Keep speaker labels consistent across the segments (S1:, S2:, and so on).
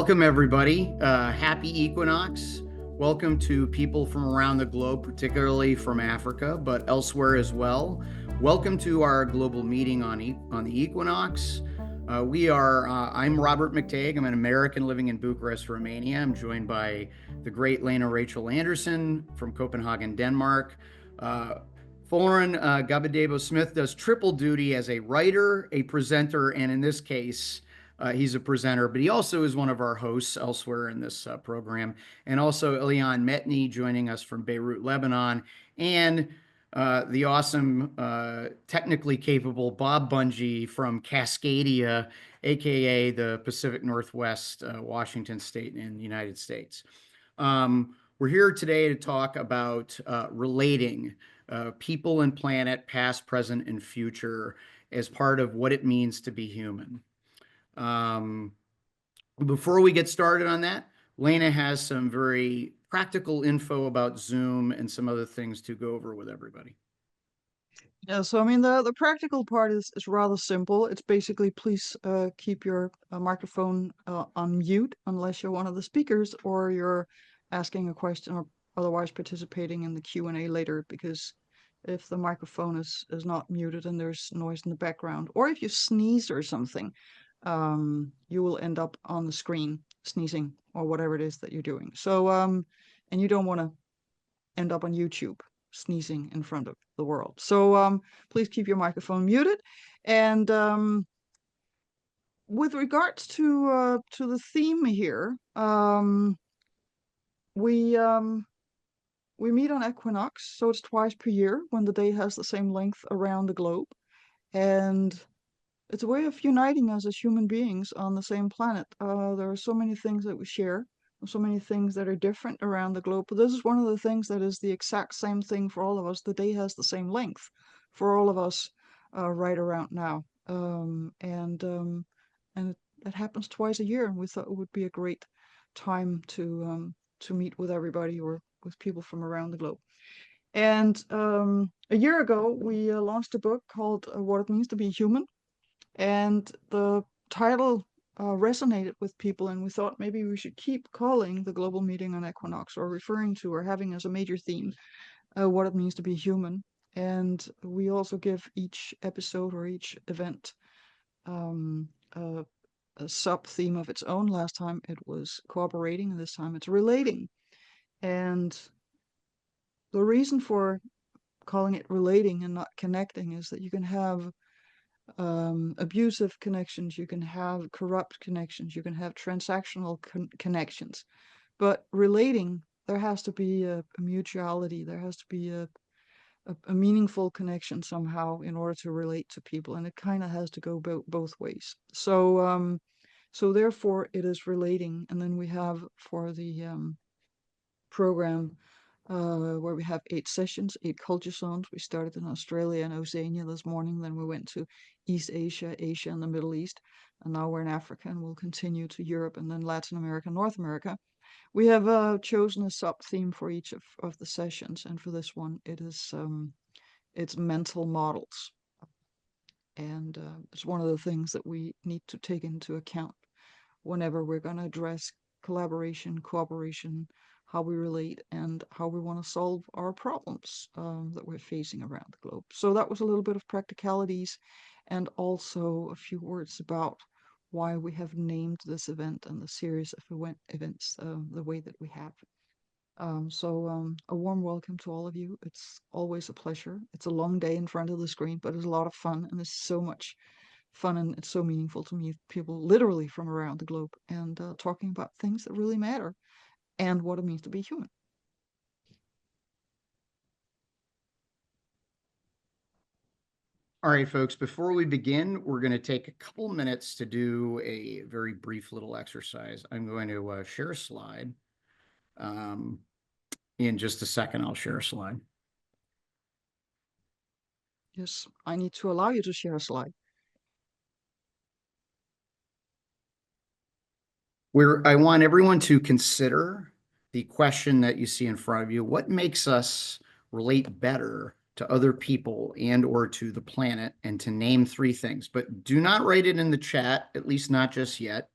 S1: Welcome, everybody. Happy Equinox. Welcome to people from around the globe, particularly from Africa, but elsewhere as well. Welcome to our global meeting on the Equinox. I'm Robert McTague. I'm an American living in Bucharest, Romania. I'm joined by the great Lena Rachel Anderson from Copenhagen, Denmark. Folarin Gbadebo-Smith does triple duty as a writer, a presenter, and in this case, he's a presenter, but he also is one of our hosts elsewhere in this program. And also Elian Metni joining us from Beirut, Lebanon, and the awesome, technically capable Bob Bungie from Cascadia, aka the Pacific Northwest, Washington State in the United States. We're here today to talk about relating people and planet, past, present, and future, as part of what it means to be human. Before we get started on that, Lena has some very practical info about Zoom and some other things to go over with everybody.
S2: Yeah, so I mean the practical part is rather simple. It's basically please keep your microphone on mute unless you're one of the speakers or you're asking a question or otherwise participating in the Q&A later, because if the microphone is not muted and there's noise in the background, or if you sneeze or something, you will end up on the screen sneezing or whatever it is that you're doing. So and you don't want to end up on YouTube sneezing in front of the world. So please keep your microphone muted. And with regards to the theme here, we meet on Equinox, so it's twice per year when the day has the same length around the globe, and it's a way of uniting us as human beings on the same planet. There are so many things that we share, so many things that are different around the globe, but this is one of the things that is the exact same thing for all of us. The day has the same length for all of us right around now. And it happens twice a year, and we thought it would be a great time to meet with everybody or with people from around the globe. And a year ago, we launched a book called What It Means to Be Human, and the title resonated with people, and we thought maybe we should keep calling the global meeting on Equinox, or referring to or having as a major theme what it means to be human. And we also give each episode or each event um, a, a sub theme of its own. Last time it was cooperating, and this time it's relating. And the reason for calling it relating and not connecting is that you can have abusive connections, you can have corrupt connections, you can have transactional connections. But relating, there has to be a mutuality, there has to be a meaningful connection somehow in order to relate to people, and it kind of has to go both ways. So therefore, it is relating. And then we have for the program where we have 8 sessions, 8 culture zones. We started in Australia and Oceania this morning. Then we went to East Asia, Asia, and the Middle East. And now we're in Africa, and we'll continue to Europe and then Latin America, North America. We have chosen a sub theme for each of the sessions. And for this one, it's mental models. And it's one of the things that we need to take into account whenever we're going to address collaboration, cooperation, how we relate, and how we want to solve our problems that we're facing around the globe. So that was a little bit of practicalities, and also a few words about why we have named this event and the series of events the way that we have. A warm welcome to all of you. It's always a pleasure. It's a long day in front of the screen, but it's a lot of fun, and it's so much fun, and it's so meaningful to meet people literally from around the globe and talking about things that really matter and what it means to be human.
S1: All right, folks, before we begin, we're going to take a couple minutes to do a very brief little exercise. I'm going to share a slide. In just a second, I'll share a slide.
S2: Yes, I need to allow you to share a slide.
S1: Where I want everyone to consider the question that you see in front of you. What makes us relate better to other people and or to the planet, and to name 3 things. But do not write it in the chat, at least not just yet.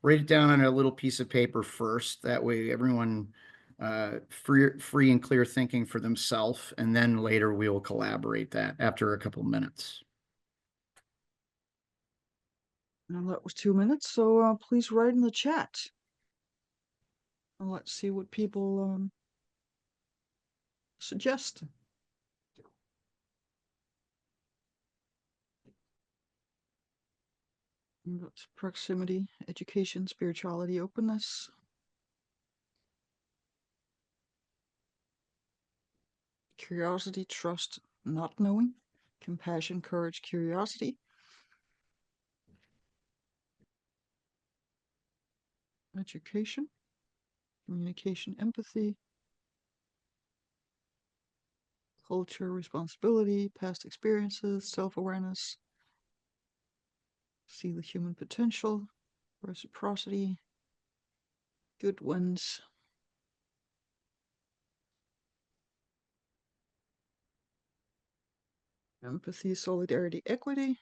S1: write it down on a little piece of paper first. That way everyone free and clear thinking for themselves, and then later we will collaborate that after a couple minutes.
S2: And that was 2 minutes, so please write in the chat. And let's see what people suggest. That's proximity, education, spirituality, openness. Curiosity, trust, not knowing. Compassion, courage, curiosity. Education, communication, empathy. Culture, responsibility, past experiences, self-awareness. See the human potential, reciprocity, good ones. Empathy, solidarity, equity.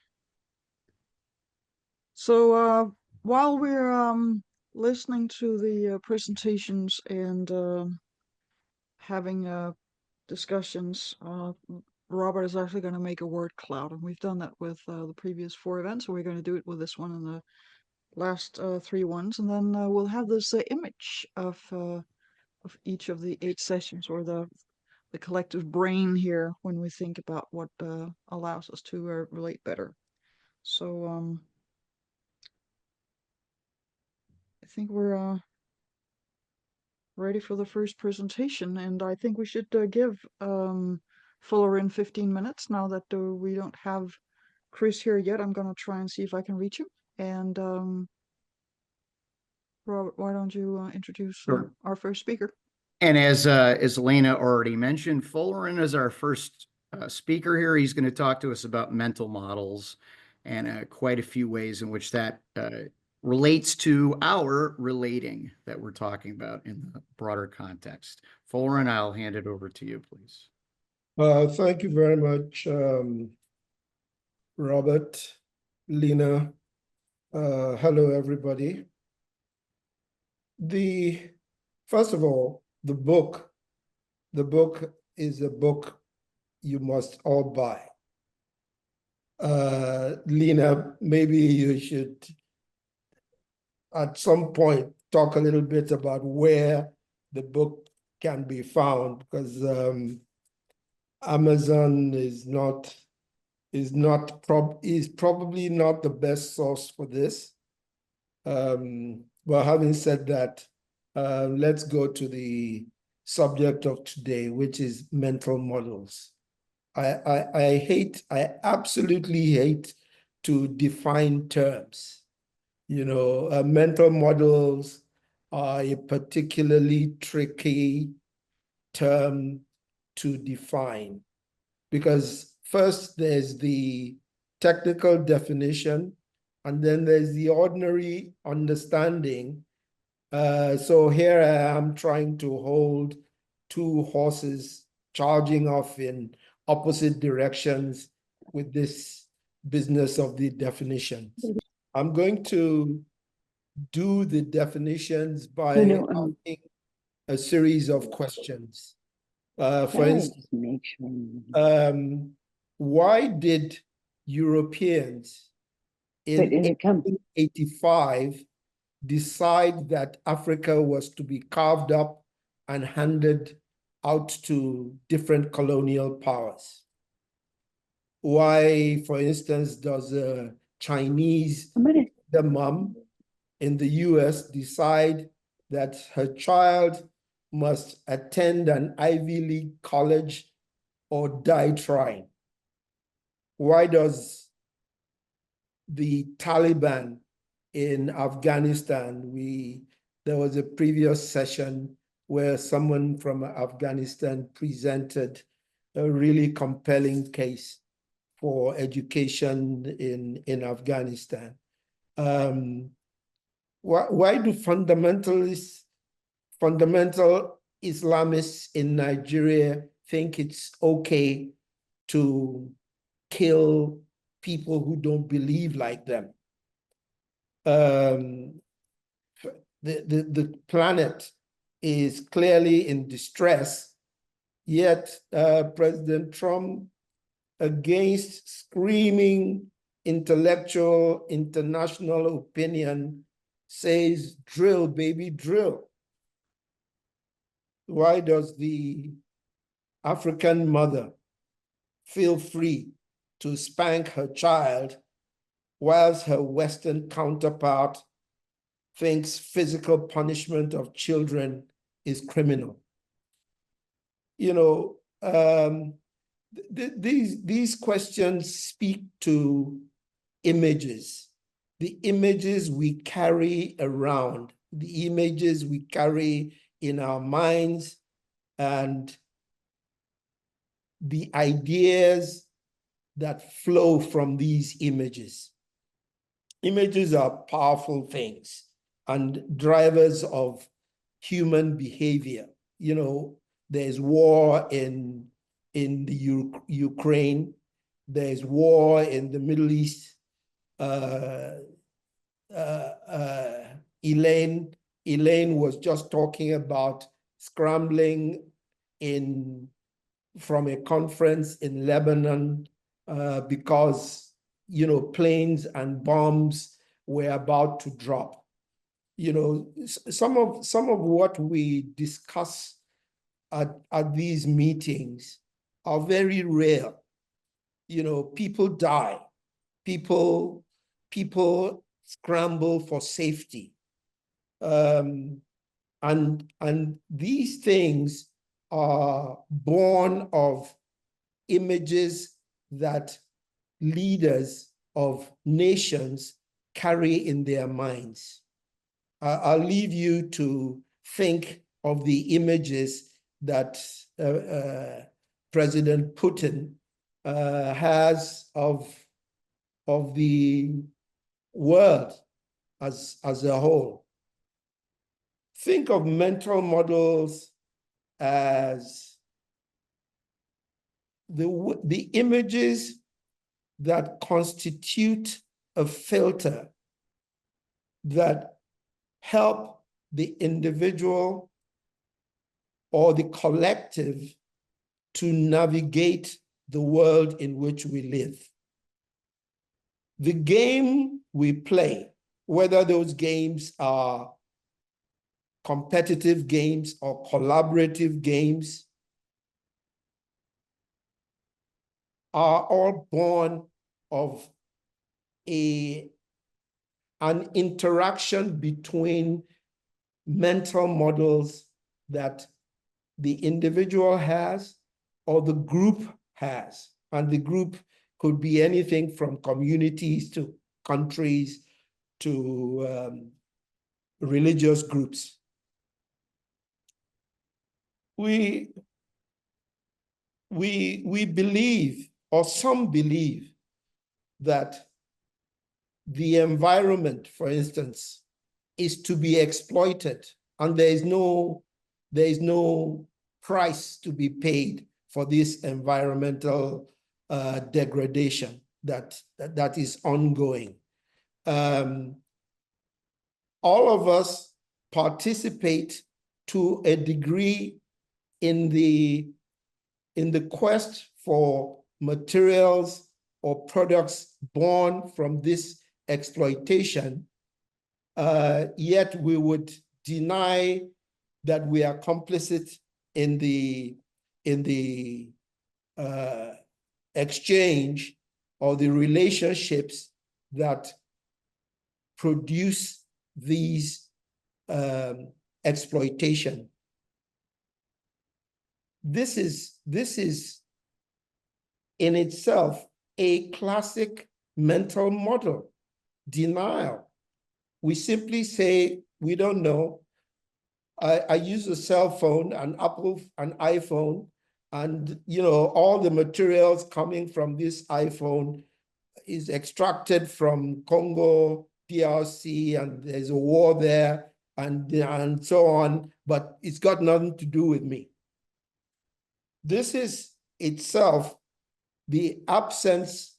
S2: So while we're listening to the presentations and having discussions, Robert is actually going to make a word cloud, and we've done that with the previous 4 events, so we're going to do it with this one and the last 3 ones, and then we'll have this image of each of the 8 sessions, or the collective brain here when we think about what allows us to relate better. So I think we're ready for the first presentation, and I think we should give Folarin 15 minutes now that we don't have Chris here yet. I'm gonna try and see if I can reach him. And Robert, why don't you introduce our first speaker?
S1: And as Lena already mentioned, Folarin is our first speaker here. He's going to talk to us about mental models and quite a few ways in which that relates to our relating that we're talking about in the broader context. Folarin, I'll hand it over to you, please.
S3: Thank you very much, Robert, Lena. Hello, everybody. First of all, the book is a book you must all buy. Lena, maybe you should at some point talk a little bit about where the book can be found, because Amazon is probably not the best source for this. Well, having said that, let's go to the subject of today, which is mental models. I absolutely hate to define terms. You know, mental models are a particularly tricky term to define, because first there's the technical definition, and then there's the ordinary understanding. So here I am trying to hold 2 horses charging off in opposite directions with this business of the definitions. I'm going to do the definitions by asking a series of questions. For instance, why did Europeans in 1885 decide that Africa was to be carved up and handed out to different colonial powers? Why, for instance, does a Chinese mom in the US decide that her child must attend an Ivy League college or die trying? Why does the Taliban in Afghanistan, there was a previous session where someone from Afghanistan presented a really compelling case for education in Afghanistan. Why do fundamental Islamists in Nigeria think it's okay to kill people who don't believe like them? the planet is clearly in distress, yet President Trump, against screaming intellectual international opinion, says, drill, baby, drill. Why does the African mother feel free to spank her child whilst her Western counterpart thinks physical punishment of children is criminal? You know, these questions speak to images, the images we carry around, the images we carry in our minds, and the ideas that flow from these images. Images are powerful things and drivers of human behavior. You know, there's war in the Ukraine, there's war in the Middle East. Elaine was just talking about scrambling from a conference in Lebanon because, you know, planes and bombs were about to drop. You know, some of what we discuss at these meetings are very real. You know, people die, people scramble for safety. And these things are born of images that leaders of nations carry in their minds. I'll leave you to think of the images that President Putin has of the world as a whole. Think of mental models as the images that constitute a filter that help the individual or the collective to navigate the world in which we live. The game we play, whether those games are competitive games or collaborative games, are all born of an interaction between mental models that the individual has or the group has. And the group could be anything from communities to countries to religious groups. We believe, or some believe, that the environment, for instance, is to be exploited, and there is no price to be paid for this environmental degradation that is ongoing. All of us participate to a degree in the quest for materials or products born from this exploitation, yet we would deny that we are complicit in the exchange or the relationships that produce these exploitation. This is in itself a classic mental model, denial. We simply say, we don't know. I use a cell phone, an iPhone, and you know, all the materials coming from this iPhone is extracted from Congo, DRC, and there's a war there, and so on, but it's got nothing to do with me. This is itself the absence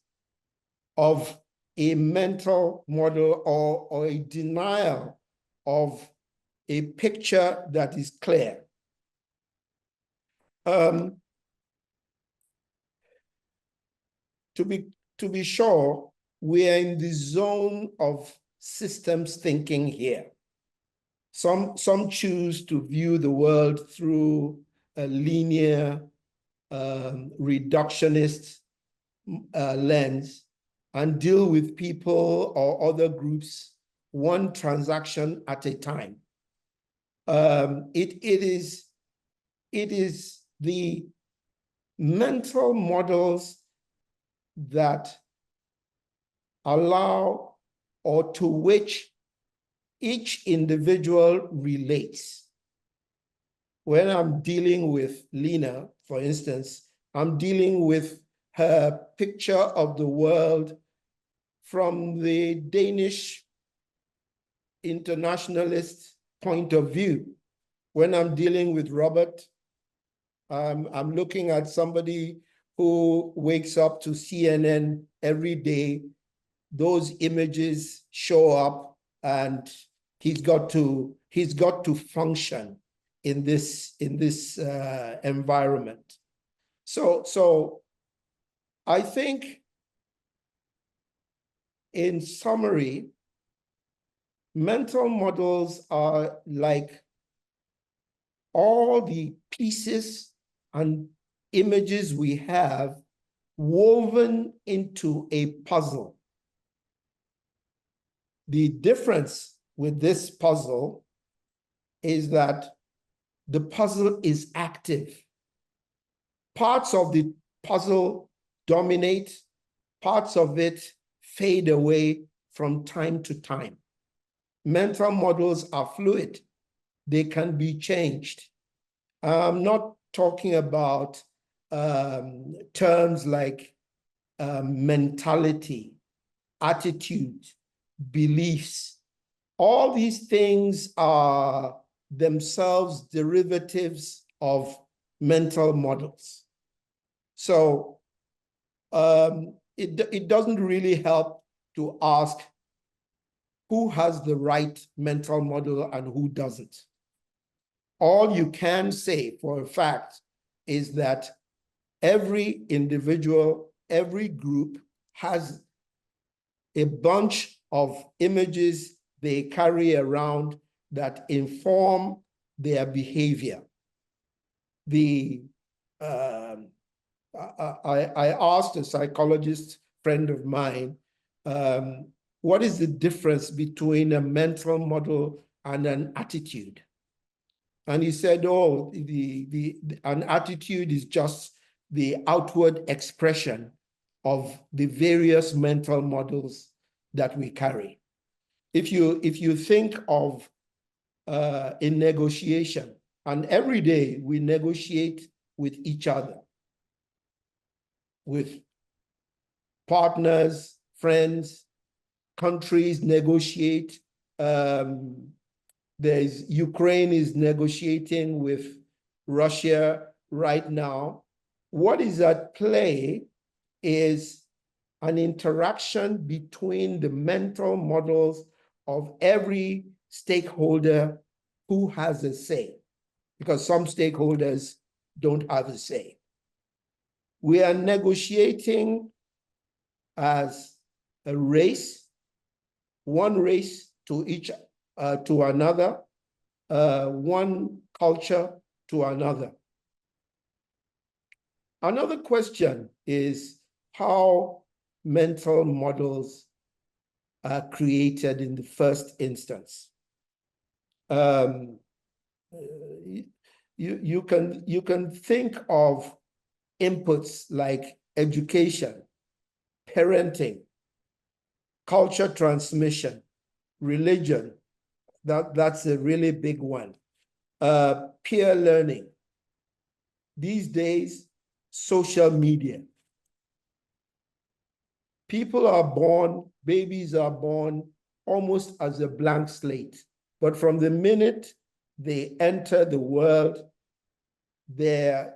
S3: of a mental model or a denial of a picture that is clear. To be sure, we are in the zone of systems thinking here. Some choose to view the world through a linear, reductionist lens and deal with people or other groups one transaction at a time. It is the mental models that allow or to which each individual relates. When I'm dealing with Lena, for instance, I'm dealing with her picture of the world from the Danish internationalist point of view. When I'm dealing with Robert, I'm looking at somebody who wakes up to CNN every day. Those images show up, and he's got to function in this environment. So I think, in summary, mental models are like all the pieces and images we have woven into a puzzle. The difference with this puzzle is that the puzzle is active. Parts of the puzzle dominate, parts of it fade away from time to time. Mental models are fluid. They can be changed. I'm not talking about terms like mentality, attitude, beliefs. All these things are themselves derivatives of mental models. So it doesn't really help to ask who has the right mental model and who doesn't. All you can say for a fact is that every individual, every group has a bunch of images they carry around that inform their behavior. I asked a psychologist friend of mine, what is the difference between a mental model and an attitude? And he said, oh, an attitude is just the outward expression of the various mental models that we carry. If you think of a negotiation, and every day we negotiate with each other, with partners, friends, countries negotiate. Ukraine is negotiating with Russia right now. What is at play is an interaction between the mental models of every stakeholder who has a say, because some stakeholders don't have a say. We are negotiating as a race, one race to another, one culture to another. Another question is how mental models are created in the first instance. You can think of inputs like education, parenting, culture transmission, religion. That's a really big one. Peer learning. These days, social media. People are born, babies are born almost as a blank slate. But from the minute they enter the world, they're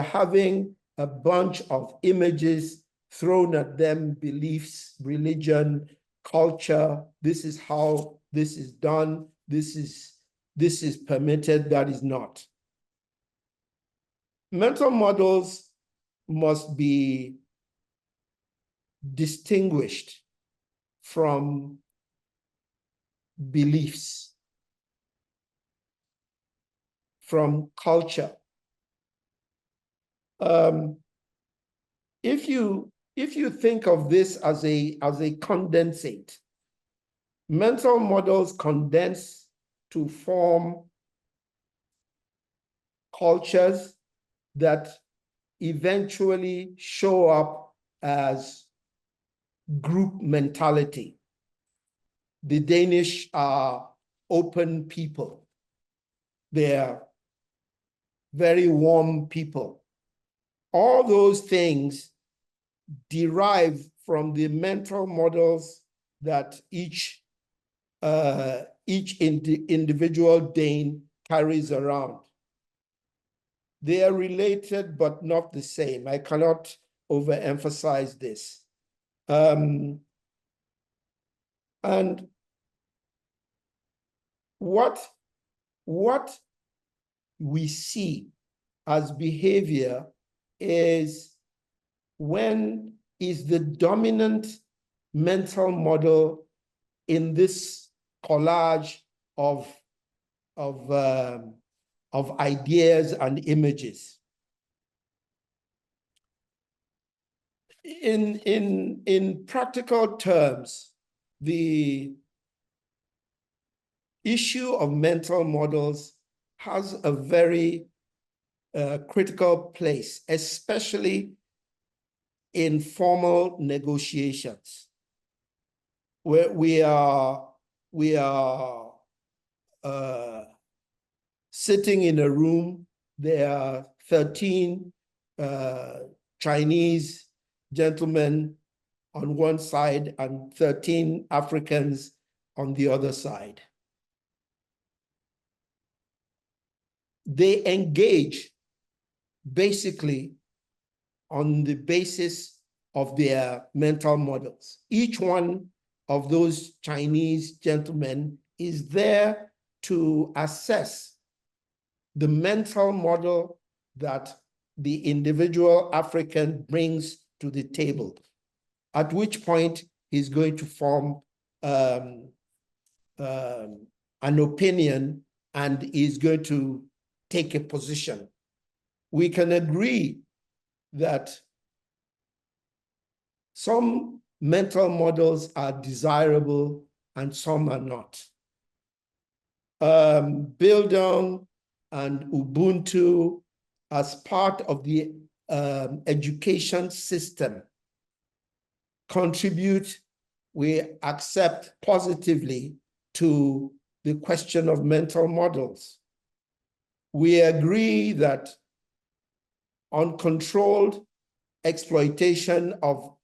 S3: having a bunch of images thrown at them, beliefs, religion, culture. This is how this is done. this is permitted, that is not. Mental models must be distinguished from beliefs, from culture. If you think of this as a condensate, mental models condense to form cultures that eventually show up as group mentality. The Danish are open people. They're very warm people. All those things derive from the mental models that each individual Dane carries around. They are related, but not the same. I cannot overemphasize this. And what we see as behavior is when is the dominant mental model in this collage of ideas and images. In practical terms, the issue of mental models has a very critical place, especially in formal negotiations, where we are sitting in a room. There are 13 Chinese gentlemen on one side and 13 Africans on the other side. They engage basically on the basis of their mental models. Each one of those Chinese gentlemen is there to assess the mental model that the individual African brings to the table, at which point he's going to form an opinion and is going to take a position. We can agree that some mental models are desirable and some are not. Bildung and Ubuntu, as part of the education system, contribute, we accept positively, to the question of mental models. We agree that uncontrolled exploitation of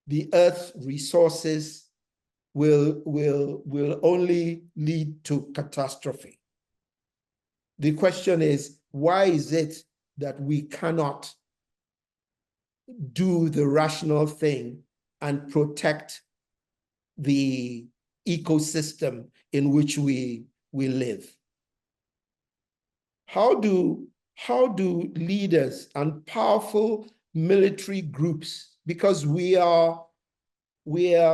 S3: the Earth's resources will only lead to catastrophe. The question is, why is it that we cannot do the rational thing and protect the ecosystem in which we live? How do leaders and powerful military groups, because we are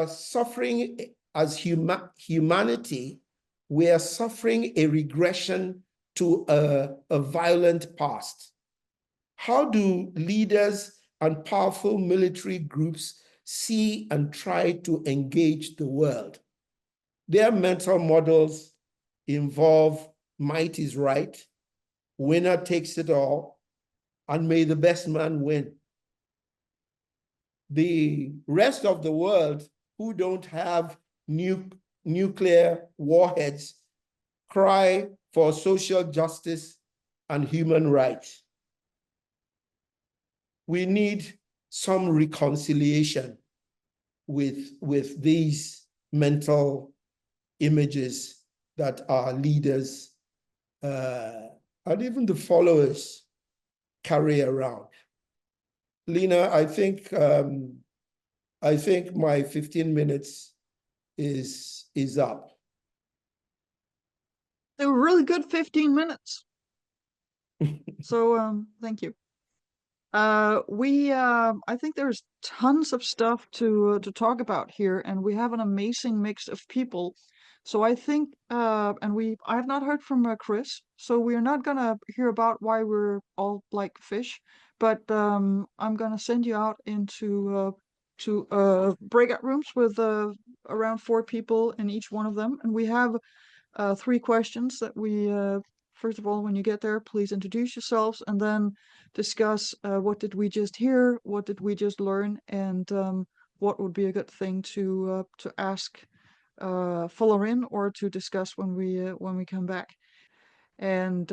S3: suffering as humanity, we are suffering a regression to a violent past. How do leaders and powerful military groups see and try to engage the world? Their mental models involve might is right, winner takes it all, and may the best man win. The rest of the world, who don't have nuclear warheads, cry for social justice and human rights. We need some reconciliation with these mental images that our leaders and even the followers carry around. Lena, I think my 15 minutes is up.
S2: They were really good 15 minutes. So thank you. I think there's tons of stuff to talk about here, and we have an amazing mix of people. So I think, I have not heard from Chris, so we are not gonna hear about why we're all like fish, but I'm gonna send you out into to breakout rooms with around 4 people in each one of them, and we have 3 questions that we first of all, when you get there, please introduce yourselves, and then discuss what did we just hear, what did we just learn, and what would be a good thing to ask Folarin or to discuss when we come back. And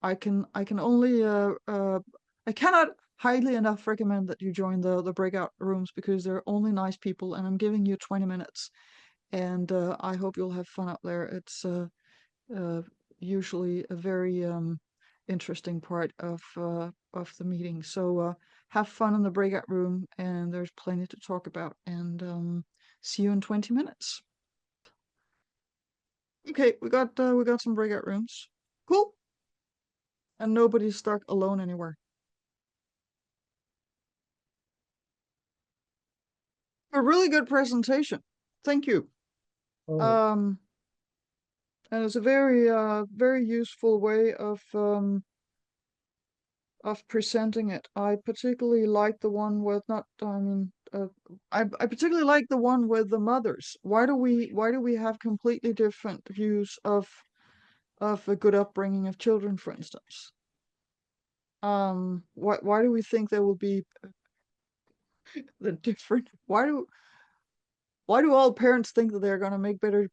S2: I can only I cannot highly enough recommend that you join the breakout rooms because they're only nice people, and I'm giving you 20 minutes, and I hope you'll have fun up there. It's uh, usually a very interesting part of the meeting. So have fun in the breakout room, and there's plenty to talk about. And see you in 20 minutes. Okay, we got some breakout rooms. Cool. And nobody's stuck alone anywhere. A really good presentation. Thank you.
S3: Oh,
S2: Um, and it's a very useful way of presenting it. I particularly like the one with not, I particularly like the one with the mothers. Why do we have completely different views of a good upbringing of children, for instance? Why do we think there will be the different? Why do all parents think that they're going to make better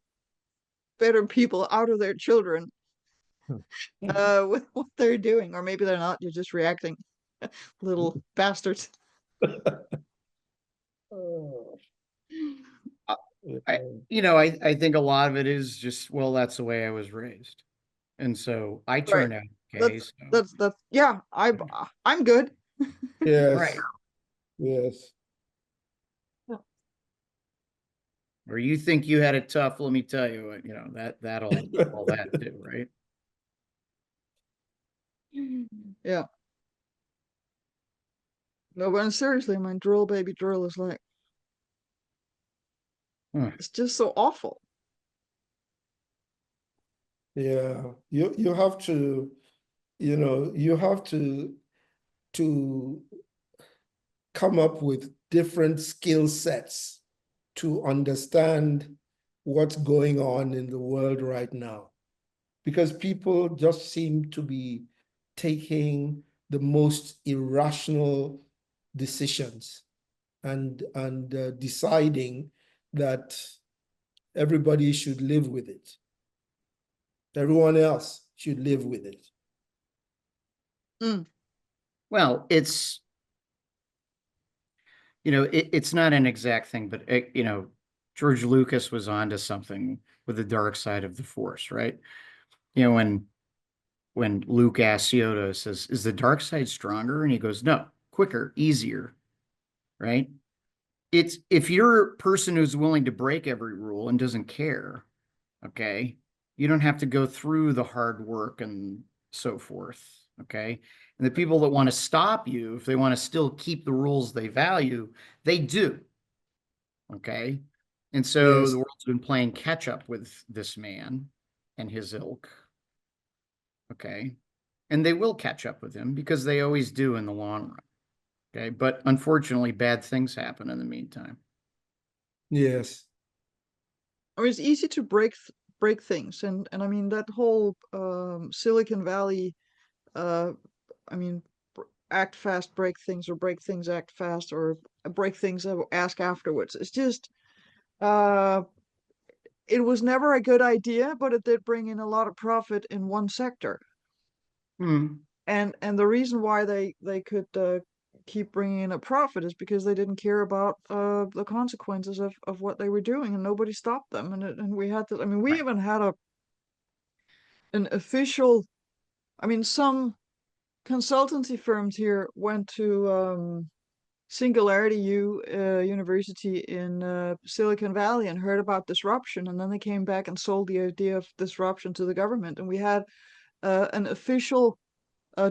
S2: people out of their children with what they're doing? Or maybe they're not. You're just reacting, little bastards.
S3: oh,
S1: I, I,
S3: yeah.
S1: I think a lot of it is just, well, that's the way I was raised. And so I
S2: Right.
S1: turned out okay.
S2: That's
S1: So,
S2: that's yeah, I'm good.
S3: Yes,
S1: right.
S3: yes.
S1: Or you think you had it tough, let me tell you what, that'll all that too, right?
S2: Yeah. No, but seriously, my drill baby drill is like
S1: Huh.
S2: it's just so awful.
S3: Yeah, you have to, you have to come up with different skill sets to understand what's going on in the world right now. Because people just seem to be taking the most irrational decisions and deciding that everybody should live with it. Everyone else should live with it.
S2: Mm.
S1: Well, it's not an exact thing, but George Lucas was onto something with the dark side of the Force, right? When Luke asks Yoda, says, "Is the dark side stronger?" And he goes, "No, quicker, easier," right? It's if you're a person who's willing to break every rule and doesn't care, okay, you don't have to go through the hard work and so forth, okay? And the people that want to stop you, if they want to still keep the rules they value, they do, okay? And so
S3: Yes,
S1: the world's been playing catch up with this man and his ilk, okay? And they will catch up with him because they always do in the long run, okay? But unfortunately, bad things happen in the meantime.
S3: yes,
S2: I mean, it's easy to break things, and I mean that whole Silicon Valley, uh, I mean, act fast, break things, or break things, act fast, or break things, ask afterwards. It's just uh, it was never a good idea, but it did bring in a lot of profit in one sector.
S1: Hmm.
S2: And the reason why they could keep bringing in a profit is because they didn't care about the consequences of what they were doing, and nobody stopped them. And we had to. I mean, we
S1: Right.
S2: even had an official. I mean, some consultancy firms here went to Singularity University in Silicon Valley and heard about disruption, and then they came back and sold the idea of disruption to the government, and we had an official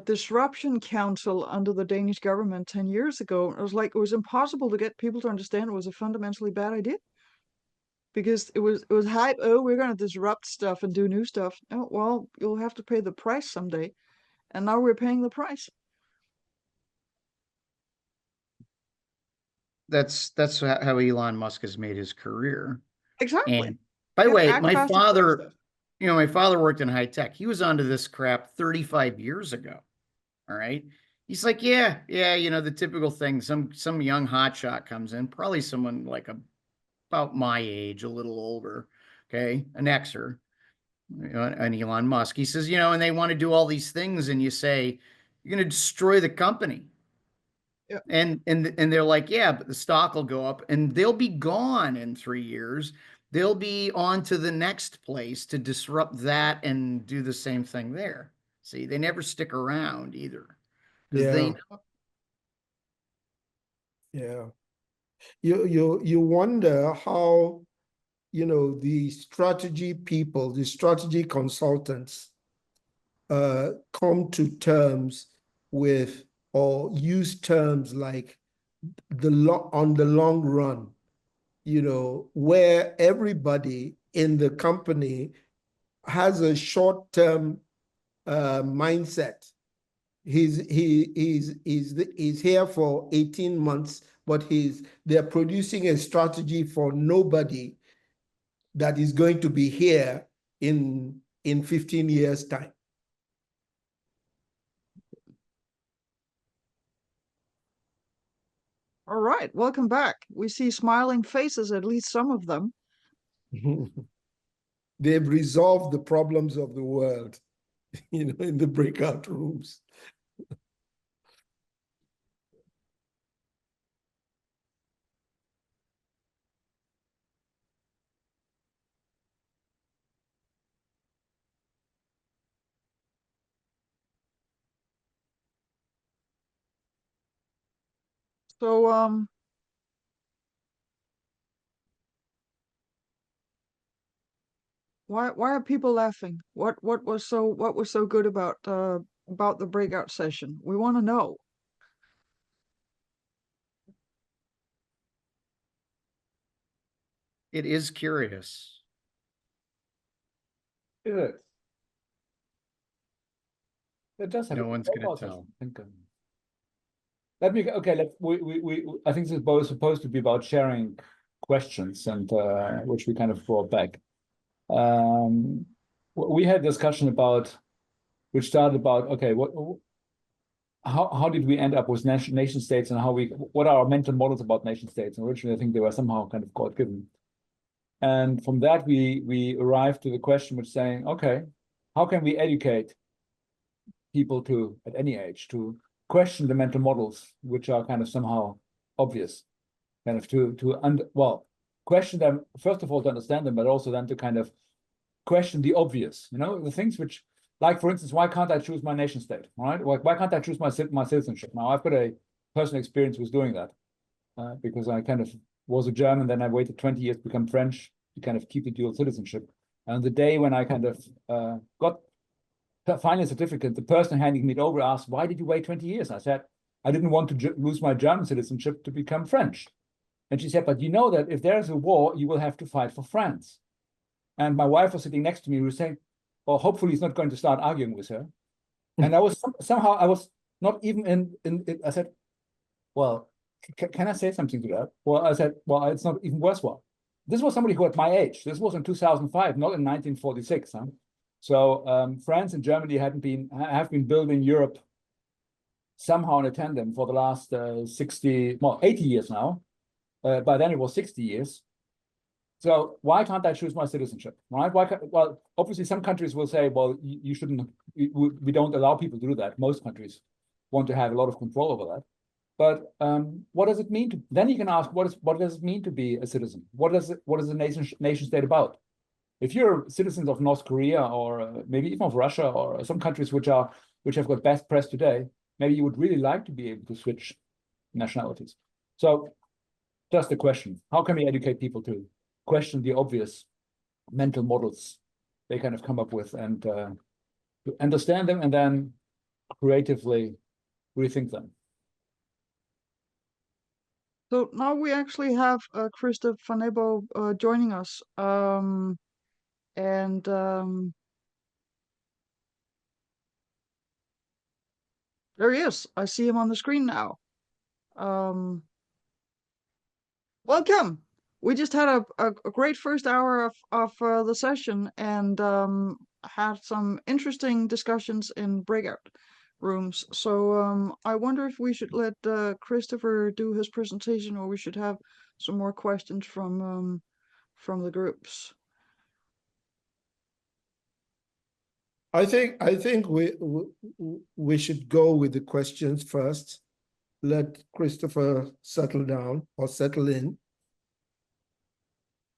S2: disruption council under the Danish government 10 years ago. It was like it was impossible to get people to understand it was a fundamentally bad idea because it was hype. Oh, we're going to disrupt stuff and do new stuff. Oh, well, you'll have to pay the price someday, and now we're paying the price.
S1: That's how Elon Musk has made his career.
S2: Exactly.
S1: And by the way,
S2: Act
S1: my
S2: fast and break
S1: father,
S2: stuff.
S1: my father worked in high tech. He was onto this crap 35 years ago. All right. He's like, yeah, the typical thing. Some young hotshot comes in, probably someone like about my age, a little older, okay, an Xer, an Elon Musk. He says, and they want to do all these things, and you say, you're going to destroy the company.
S2: Yeah.
S1: And they're like, yeah, but the stock will go up and they'll be gone in 3 years. They'll be on to the next place to disrupt that and do the same thing there. See, they never stick around either.
S3: Yeah. Yeah. You wonder how, the strategy people, the strategy consultants come to terms with or use terms like on the long run, where everybody in the company has a short-term mindset. He's here for 18 months, but they're producing a strategy for nobody that is going to be here in 15 years' time.
S2: All right, welcome back. We see smiling faces, at least some of them.
S3: They've resolved the problems of the world, in the breakout rooms.
S2: So, why are people laughing? What was so good about the breakout session? We want to know.
S1: It is curious.
S4: Is it? It does have
S1: No
S4: a
S1: one's going to
S4: profile
S1: tell.
S4: session. Let me, okay, I think this is both supposed to be about sharing questions and which we kind of brought back. We had discussion about, which started about, okay, how did we end up with nation states and what are our mental models about nation states? And originally, I think they were somehow kind of God-given. And from that, we arrived to the question which saying, okay, how can we educate people at any age to question the mental models which are kind of somehow obvious, kind of question them, first of all, to understand them, but also then to kind of question the obvious, the things which, like, for instance, why can't I choose my nation state, right? Why can't I choose my citizenship? Now, I've got a personal experience with doing that because I kind of was a German, then I waited 20 years to become French to kind of keep the dual citizenship. And the day when I kind of got finally a certificate, the person handing me it over asked, why did you wait 20 years? I said, I didn't want to lose my German citizenship to become French. And she said, but you know that if there's a war, you will have to fight for France. And my wife was sitting next to me, who was saying, well, hopefully he's not going to start arguing with her. And I was somehow, I was not even I said, well, can I say something to that? Well, I said, well, it's not even worthwhile. This was somebody who at my age, this was in 2005, not in 1946. Huh? So France and Germany have been building Europe somehow in a tandem for the last 80 years now. By then it was 60 years. So why can't I choose my citizenship? Right? Well, obviously some countries will say, well, you shouldn't. We don't allow people to do that. Most countries want to have a lot of control over that. But what does it mean to? Then you can ask, what does it mean to be a citizen? What is a nation state about? If you're citizens of North Korea or maybe even of Russia or some countries which have got best press today, maybe you would really like to be able to switch nationalities. So just a question. How can we educate people to question the obvious mental models they kind of come up with and to understand them and then creatively rethink them?
S2: So now we actually have Christoph Gbadebo joining us. There he is. I see him on the screen now. Welcome. We just had a great first hour of the session and had some interesting discussions in breakout rooms. So I wonder if we should let Christopher do his presentation, or we should have some more questions from the groups.
S3: I think we should go with the questions first. Let Christopher settle down or settle in.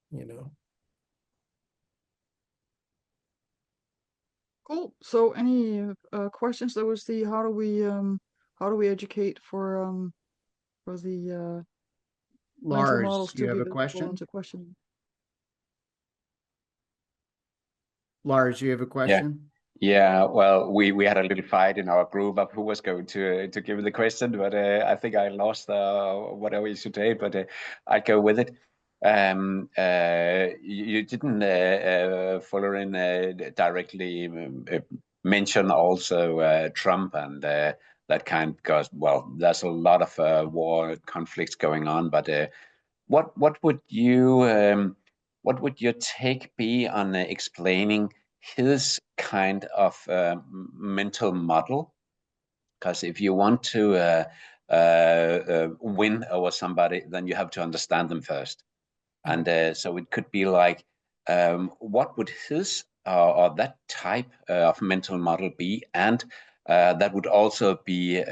S3: You know.
S2: Cool. So any questions? There was the how do we educate for the mental models
S1: Lars,
S2: to
S1: you
S2: be
S1: have a
S2: visible
S1: question?
S2: into questioning.
S1: Lars, you have a question?
S5: Yeah, well, we had a little fight in our group of who was going to give the question, but I think I lost whatever you should say, but I'd go with it. You didn't, Folarin, directly mention also Trump and that kind, because, well, there's a lot of war conflicts going on, but what would you what would your take be on explaining his kind of mental model? Because if you want to win over somebody, then you have to understand them first. And so it could be like, what would his or that type of mental model be? And that would also be,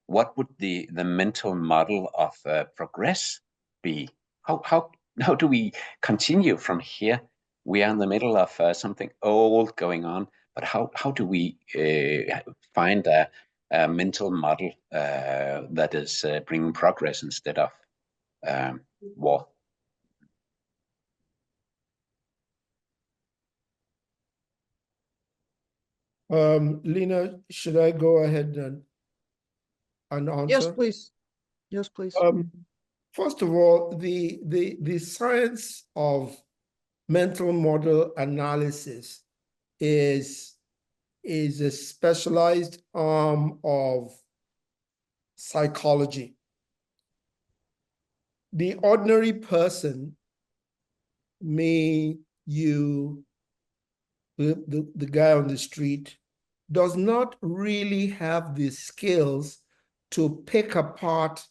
S5: what would the mental model of progress be? How do we continue from here? We are in the middle of something old going on, but how do we find a mental model that is bringing progress instead of war?
S3: Lena, should I go ahead and answer?
S2: Yes, please. Yes, please.
S3: First of all, the science of mental model analysis is a specialized arm of psychology. The ordinary person, me, you, the guy on the street, does not really have the skills to pick apart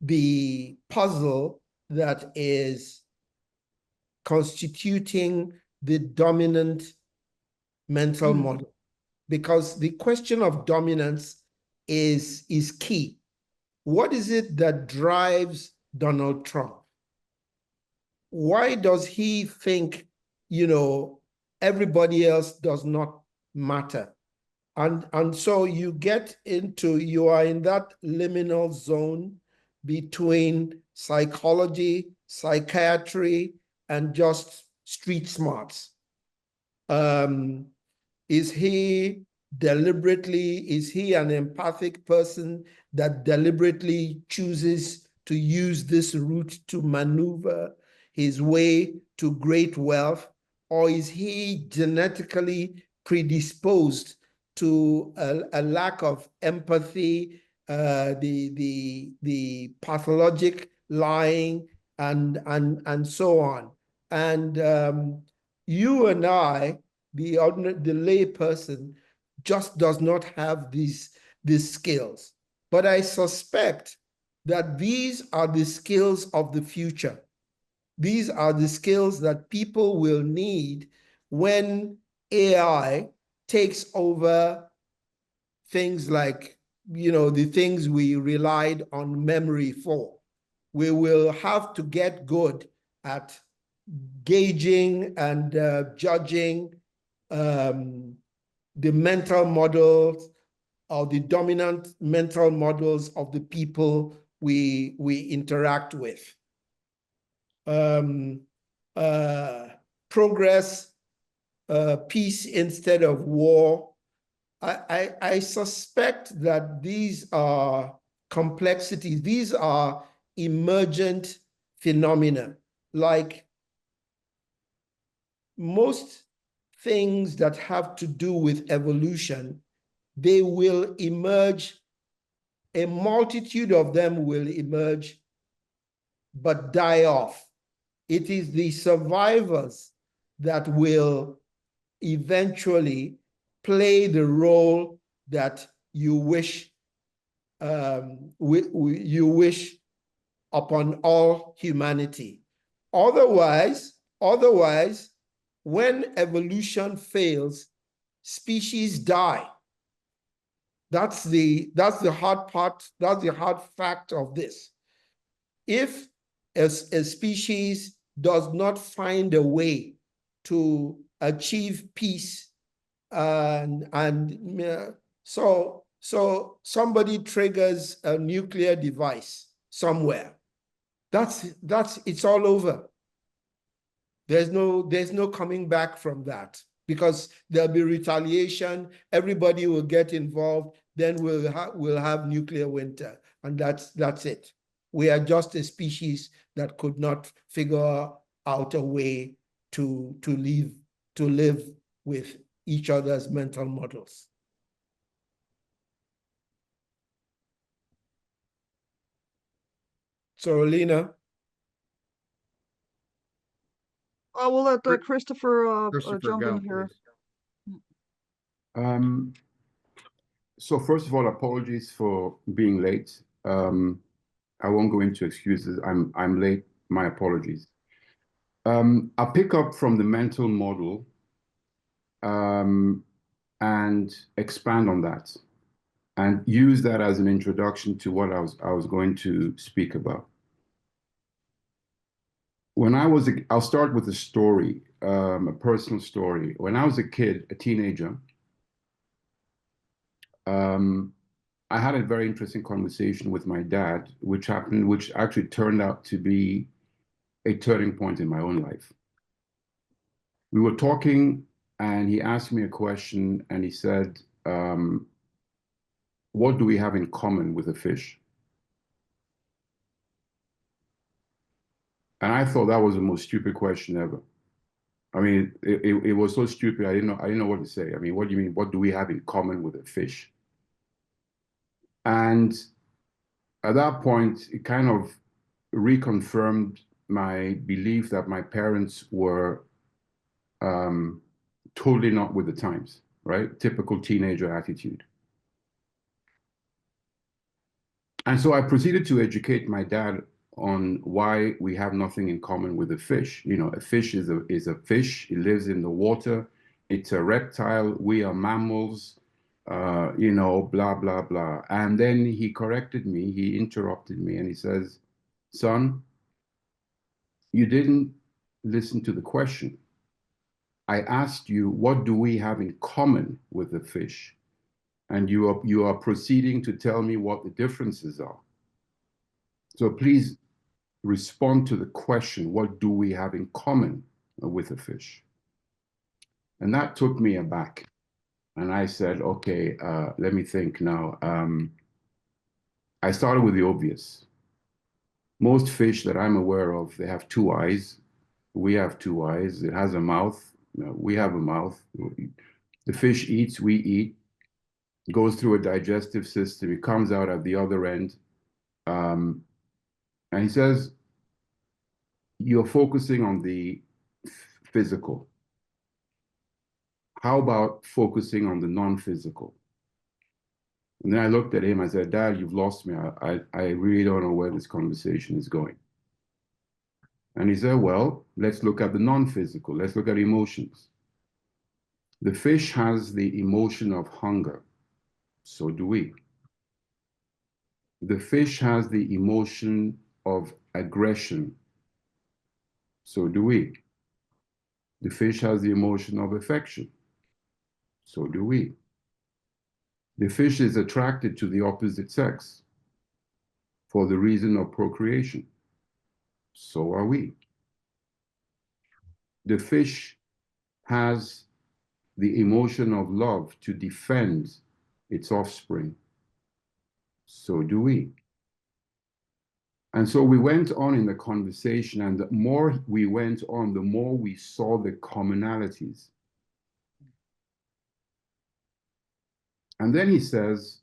S3: the puzzle that is constituting the dominant mental model, because the question of dominance is key. What is it that drives Donald Trump? Why does he think, everybody else does not matter? And so you are in that liminal zone between psychology, psychiatry, and just street smarts. Is he an empathic person that deliberately chooses to use this route to maneuver his way to great wealth? Or is he genetically predisposed to a lack of empathy, the pathologic lying, and so on? And you and I, the lay person, just does not have these skills. But I suspect that these are the skills of the future. These are the skills that people will need when AI takes over things like, the things we relied on memory for. We will have to get good at gauging and judging the mental models or the dominant mental models of the people we interact with. Progress, peace instead of war. I suspect that these are complexities. These are emergent phenomena. Like most things that have to do with evolution, they will emerge. A multitude of them will emerge, but die off. It is the survivors that will eventually play the role that you wish upon all humanity. Otherwise, when evolution fails, species die. That's the hard part. That's the hard fact of this. If a species does not find a way to achieve peace, so somebody triggers a nuclear device somewhere, it's all over. There's no coming back from that, because there'll be retaliation. Everybody will get involved. Then we'll have nuclear winter, and that's it. We are just a species that could not figure out a way to live with each other's mental models. So, Alina.
S2: I will let Christopher jump
S1: go,
S2: in here.
S1: please.
S6: So first of all, apologies for being late. I won't go into excuses. I'm late. My apologies. I'll pick up from the mental model and expand on that, and use that as an introduction to what I was going to speak about. I'll start with a story, a personal story. When I was a kid, a teenager, I had a very interesting conversation with my dad, which actually turned out to be a turning point in my own life. We were talking, and he asked me a question, and he said, what do we have in common with a fish? And I thought that was the most stupid question ever. I mean, it was so stupid. I didn't know what to say. I mean, what do you mean? What do we have in common with a fish? And at that point, it kind of reconfirmed my belief that my parents were totally not with the times, right? Typical teenager attitude. And so I proceeded to educate my dad on why we have nothing in common with a fish. You know, a fish is a fish. It lives in the water. It's a reptile. We are mammals. You know, blah, blah, blah. And then he corrected me. He interrupted me, and he says, son, you didn't listen to the question. I asked you, what do we have in common with the fish? And you are proceeding to tell me what the differences are. So please respond to the question, what do we have in common with a fish? And that took me aback. And I said, okay, let me think now. I started with the obvious. Most fish that I'm aware of, they have two eyes. We have two eyes. It has a mouth. We have a mouth. The fish eats, we eat. It goes through a digestive system. It comes out at the other end. And he says, you're focusing on the physical. How about focusing on the non-physical? And then I looked at him, I said, Dad, you've lost me. I really don't know where this conversation is going. And he said, well, let's look at the non-physical. Let's look at emotions. The fish has the emotion of hunger. So do we. The fish has the emotion of aggression. So do we. The fish has the emotion of affection. So do we. The fish is attracted to the opposite sex. for the reason of procreation. So are we. The fish has the emotion of love to defend its offspring. So do we. And so we went on in the conversation, and the more we went on, the more we saw the commonalities. And then he says,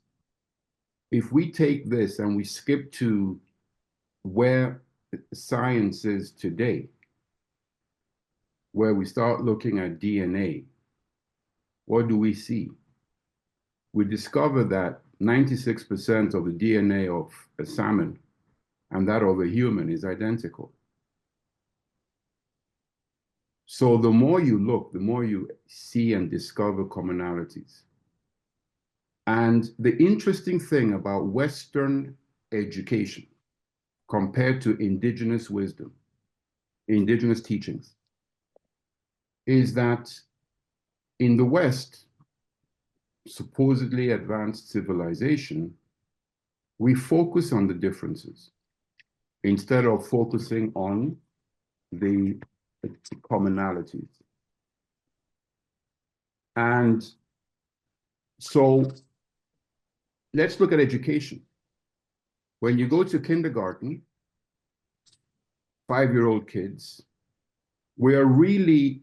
S6: if we take this and we skip to where science is today, where we start looking at DNA, what do we see? We discover that 96% of the DNA of a salmon and that of a human is identical. So the more you look, the more you see and discover commonalities. And the interesting thing about Western education compared to indigenous wisdom, indigenous teachings, is that in the West, supposedly advanced civilization, we focus on the differences instead of focusing on the commonalities. And so let's look at education. When you go to kindergarten, 5-year-old kids, we are really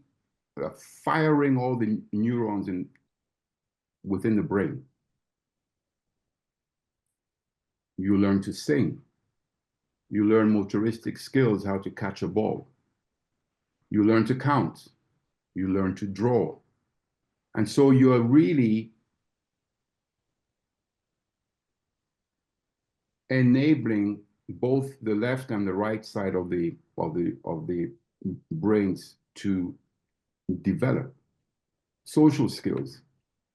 S6: firing all the neurons within the brain. You learn to sing. You learn motoristic skills, how to catch a ball. You learn to count. You learn to draw. And so you are really enabling both the left and the right side of the brains to develop social skills,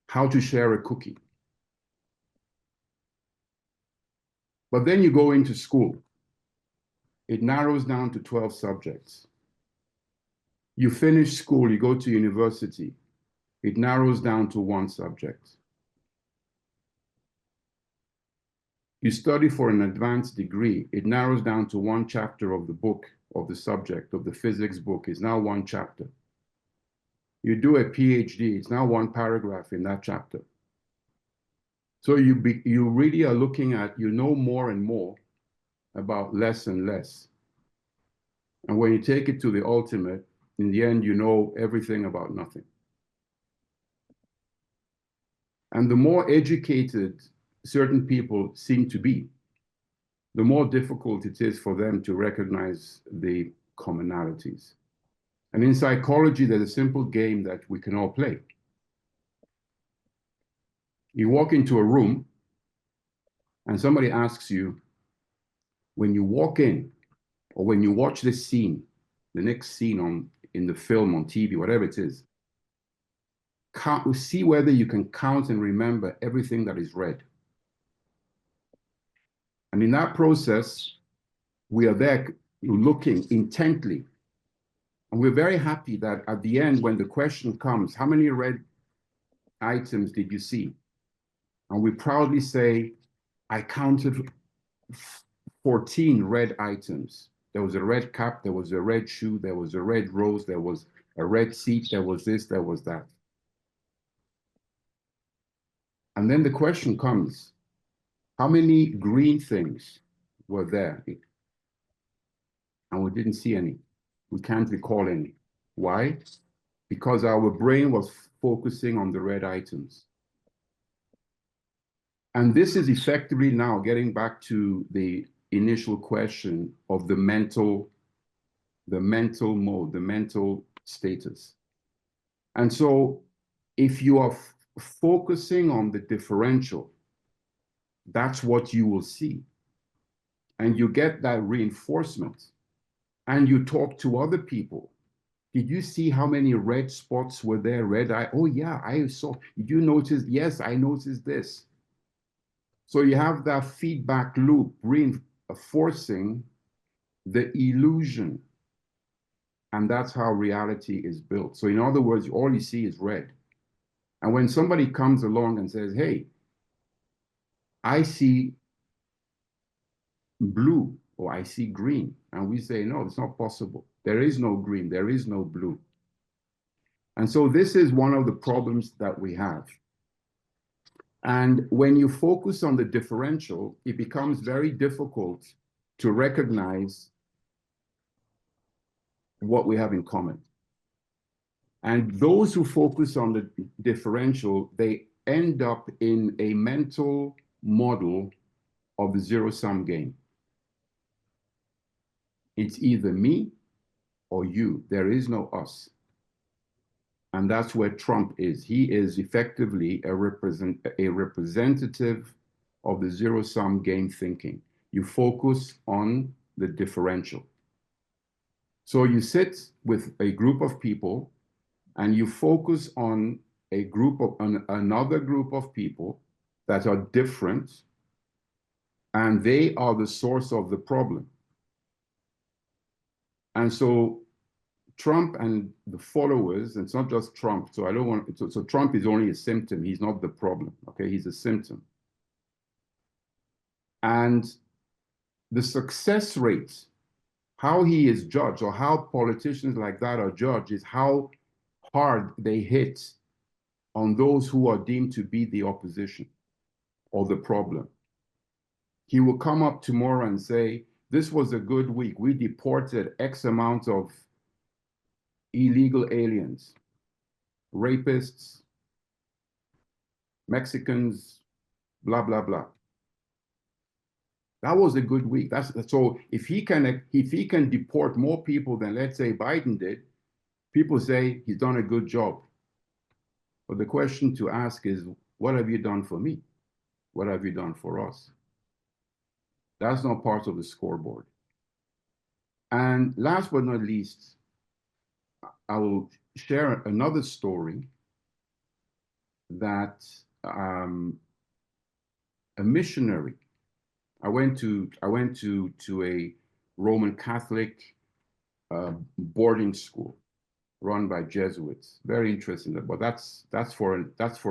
S6: how to share a cookie. But then you go into school. It narrows down to 12 subjects. You finish school, you go to university. It narrows down to 1 subject. You study for an advanced degree, it narrows down to 1 chapter of the book, of the subject, of the physics book, is now 1 chapter. You do a PhD, it's now 1 paragraph in that chapter. So you really are looking at, you know more and more about less and less. And when you take it to the ultimate, in the end, you know everything about nothing. And the more educated certain people seem to be, the more difficult it is for them to recognize the commonalities. And in psychology, there's a simple game that we can all play. You walk into a room and somebody asks you, when you walk in or when you watch this scene, the next scene in the film, on TV, whatever it is, see whether you can count and remember everything that is read. And in that process, we are there looking intently. And we're very happy that at the end, when the question comes, how many red items did you see? And we proudly say, I counted 14 red items. There was a red cap, there was a red shoe, there was a red rose, there was a red seat, there was this, there was that. And then the question comes, how many green things were there? And we didn't see any. We can't recall any. Why? Because our brain was focusing on the red items. And this is effectively now getting back to the initial question of the mental mode, the mental status. And so if you are focusing on the differential, that's what you will see. And you get that reinforcement. And you talk to other people. Did you see how many red spots were there? Red eye? Oh yeah, I saw. Did you notice? Yes, I noticed this. So you have that feedback loop reinforcing the illusion. And that's how reality is built. So in other words, all you see is red. And when somebody comes along and says, hey, I see blue or I see green. And we say, no, it's not possible. There is no green, there is no blue. And so this is one of the problems that we have. And when you focus on the differential, it becomes very difficult to recognize what we have in common. And those who focus on the differential, they end up in a mental model of the zero-sum game. It's either me or you. There is no us. And that's where Trump is. He is effectively a representative of the zero-sum game thinking. You focus on the differential. So you sit with a group of people and you focus on another group of people that are different, and they are the source of the problem. And so Trump and the followers, and it's not just Trump, so I don't want, so Trump is only a symptom, he's not the problem, okay? He's a symptom. And the success rate, how he is judged, or how politicians like that are judged, is how hard they hit on those who are deemed to be the opposition or the problem. He will come up tomorrow and say, this was a good week. We deported X amount of illegal aliens, rapists, Mexicans, blah, blah, blah. That was a good week. So if he can deport more people than, let's say, Biden did, people say he's done a good job. But the question to ask is, what have you done for me? What have you done for us? That's not part of the scoreboard. And last but not least, I will share another story that a missionary, I went to a Roman Catholic boarding school run by Jesuits. Very interesting, but that's for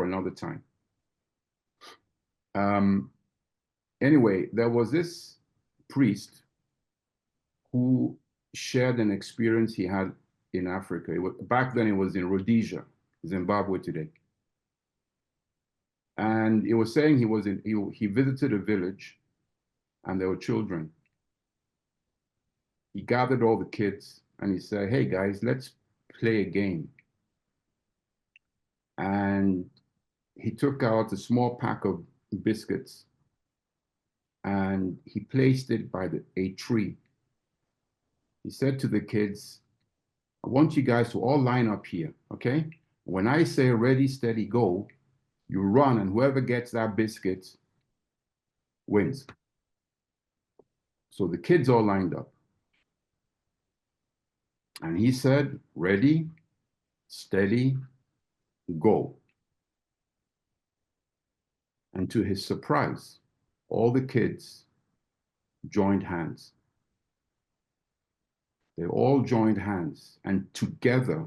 S6: another time. Anyway, there was this priest who shared an experience he had in Africa. Back then it was in Rhodesia, Zimbabwe today. And he was saying he visited a village and there were children. He gathered all the kids and he said, hey guys, let's play a game. And he took out a small pack of biscuits and he placed it by a tree. He said to the kids, I want you guys to all line up here, okay? When I say ready, steady, go, you run, and whoever gets that biscuit wins. So the kids all lined up. And he said, ready, steady, go. And to his surprise, all the kids joined hands. They all joined hands, and together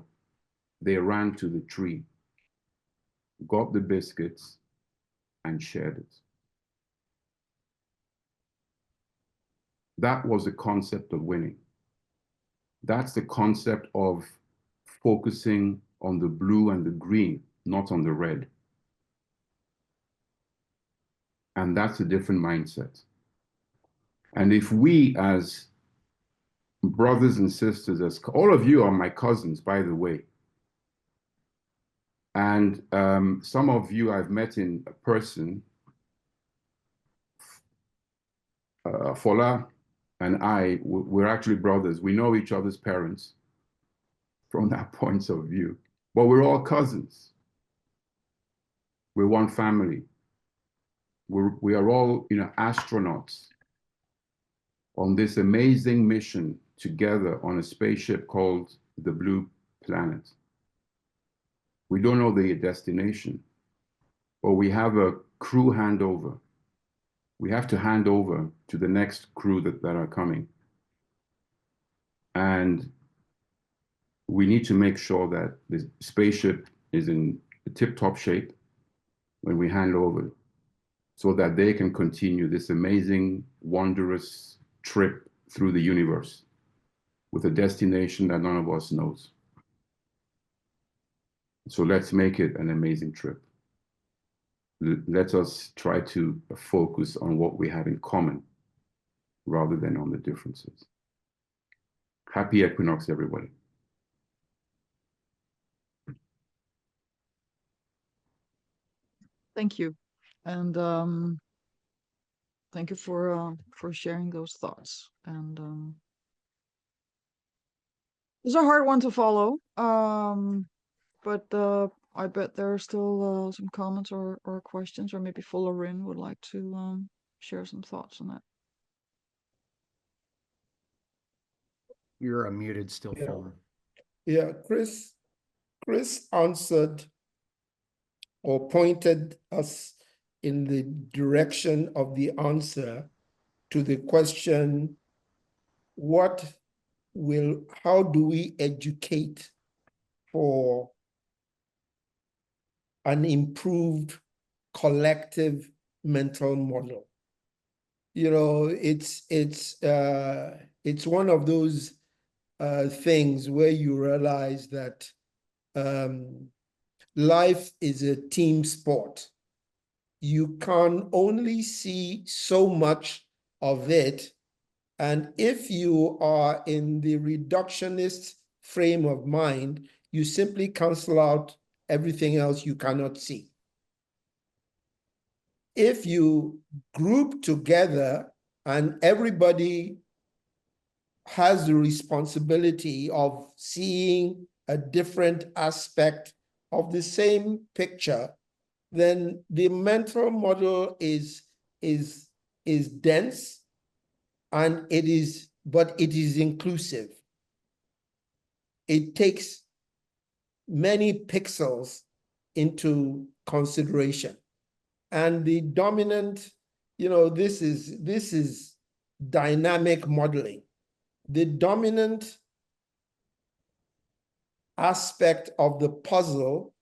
S6: they ran to the tree, got the biscuits, and shared it. That was the concept of winning. That's the concept of focusing on the blue and the green, not on the red. And that's a different mindset. And if we as brothers and sisters, as all of you are my cousins, by the way. And some of you I've met in person. Fola and we're actually brothers. We know each other's parents from that point of view. But we're all cousins. We're one family. We are all, astronauts on this amazing mission together on a spaceship called the Blue Planet. We don't know the destination, but we have a crew handover. We have to hand over to the next crew that are coming. And we need to make sure that the spaceship is in tip-top shape when we hand over. so that they can continue this amazing, wondrous trip through the universe with a destination that none of us knows. So let's make it an amazing trip. Let us try to focus on what we have in common rather than on the differences. Happy Equinox, everybody.
S2: Thank you. And thank you for sharing those thoughts. And it's a hard one to follow. But I bet there are still some comments or questions, or maybe Folarin would like to share some thoughts on that.
S1: You're unmuted still,
S3: Yeah.
S1: Folarin.
S3: Yeah, Chris answered or pointed us in the direction of the answer to the question, how do we educate for an improved collective mental model? You know, it's one of those things where you realize that life is a team sport. You can only see so much of it. And if you are in the reductionist frame of mind, you simply cancel out everything else you cannot see. If you group together and everybody has the responsibility of seeing a different aspect of the same picture, then the mental model is dense, and but it is inclusive. It takes many pixels into consideration. And the dominant, this is dynamic modeling. The dominant aspect of the puzzle,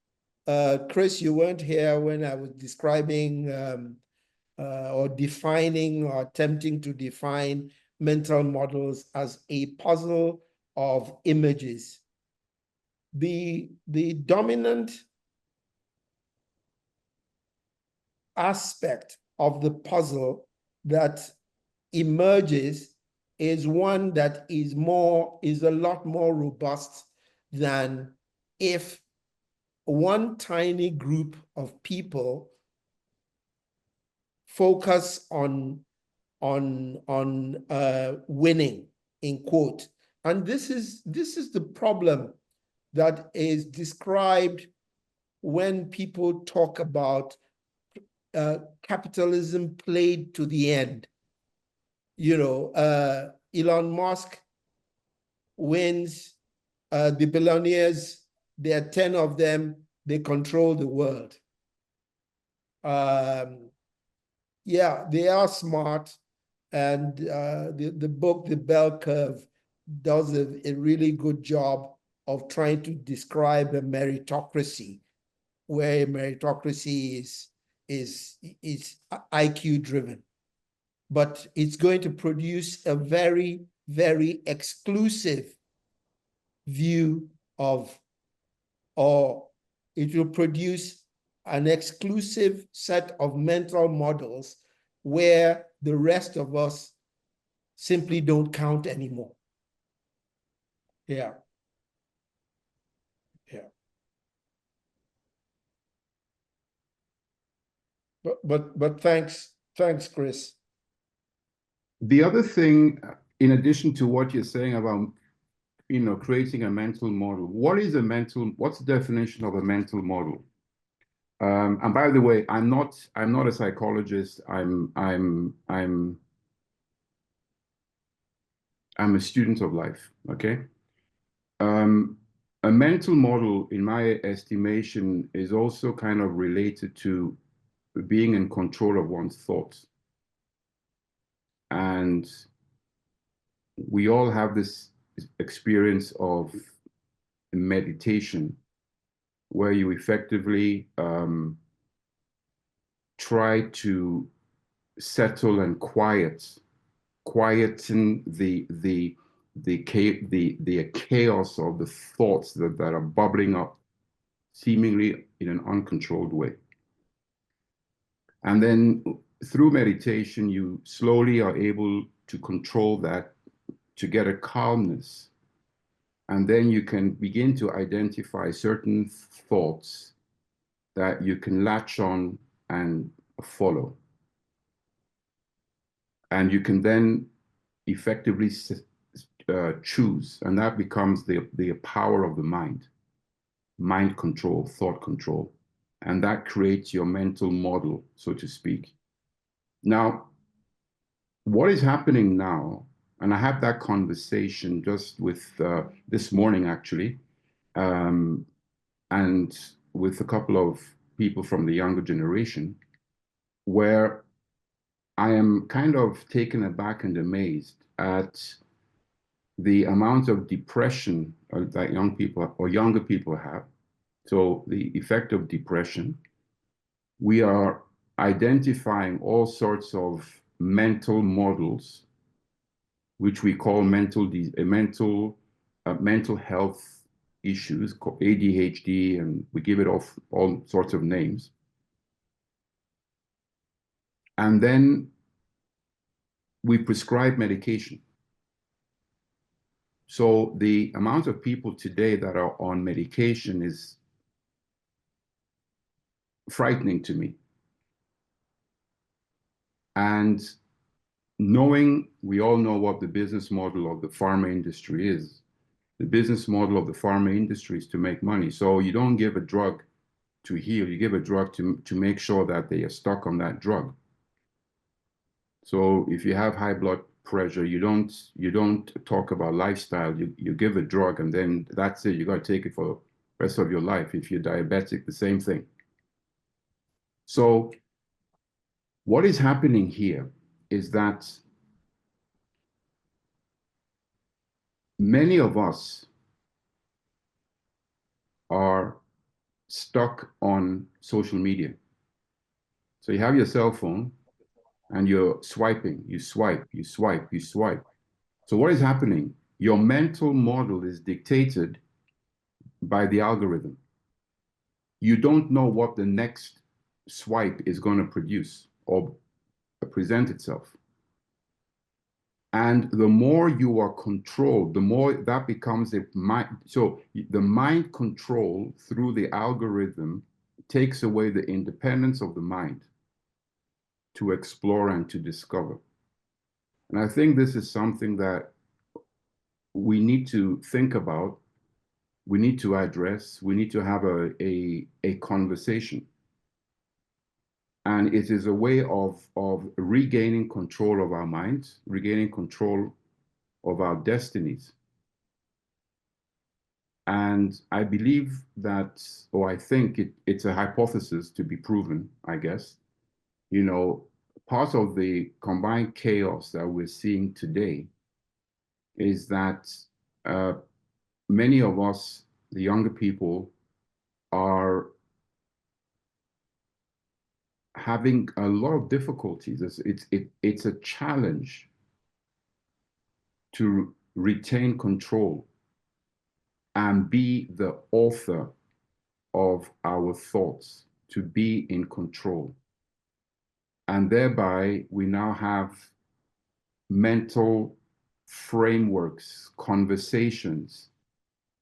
S3: Chris, you weren't here when I was describing or defining or attempting to define mental models as a puzzle of images. The dominant aspect of the puzzle that emerges is one that is a lot more robust than if one tiny group of people focus on winning, in quote. And this is the problem that is described when people talk about capitalism played to the end. Elon Musk wins, the billionaires, there are 10 of them, they control the world. Yeah, they are smart, and the book, The Bell Curve, does a really good job of trying to describe a meritocracy, where meritocracy is IQ driven, but it's going to produce a very, very exclusive view of, or it will produce an exclusive set of mental models where the rest of us simply don't count anymore. Yeah. Yeah. But thanks, Chris.
S6: The other thing, in addition to what you're saying about, creating a mental model, what's the definition of a mental model? And by the way, I'm not a psychologist. I'm a student of life. Okay. A mental model, in my estimation, is also kind of related to being in control of one's thoughts. And we all have this experience of meditation, where you effectively try to settle and quieten the chaos of the thoughts that are bubbling up seemingly in an uncontrolled way. And then through meditation, you slowly are able to control that, to get a calmness. And then you can begin to identify certain thoughts that you can latch on and follow. And you can then effectively choose, and that becomes the power of the mind control, thought control. And that creates your mental model, so to speak. Now, what is happening now, and I had that conversation just with this morning, actually, and with a couple of people from the younger generation, where I am kind of taken aback and amazed at the amount of depression that young people or younger people have. So the effect of depression, we are identifying all sorts of mental models, which we call mental health issues, ADHD, and we give it all sorts of names. And then we prescribe medication. So the amount of people today that are on medication is frightening to me. And we all know what the business model of the pharma industry is. The business model of the pharma industry is to make money. So you don't give a drug to heal, you give a drug to make sure that they are stuck on that drug. So if you have high blood pressure, you don't talk about lifestyle, you give a drug and then that's it, you got to take it for the rest of your life. If you're diabetic, the same thing. So what is happening here is that many of us are stuck on social media. So you have your cell phone and you're swiping, you swipe, you swipe, you swipe. So what is happening? Your mental model is dictated by the algorithm. You don't know what the next swipe is going to produce or present itself. And the more you are controlled, the more that becomes a mind. So the mind control through the algorithm takes away the independence of the mind to explore and to discover. And I think this is something that we need to think about, we need to address, we need to have a conversation. And it is a way of regaining control of our minds, regaining control of our destinies. And I believe that, or I think it's a hypothesis to be proven, I guess. You know, part of the combined chaos that we're seeing today is that many of us, the younger people, are having a lot of difficulties. It's a challenge to retain control and be the author of our thoughts, to be in control. And thereby, we now have mental frameworks, conversations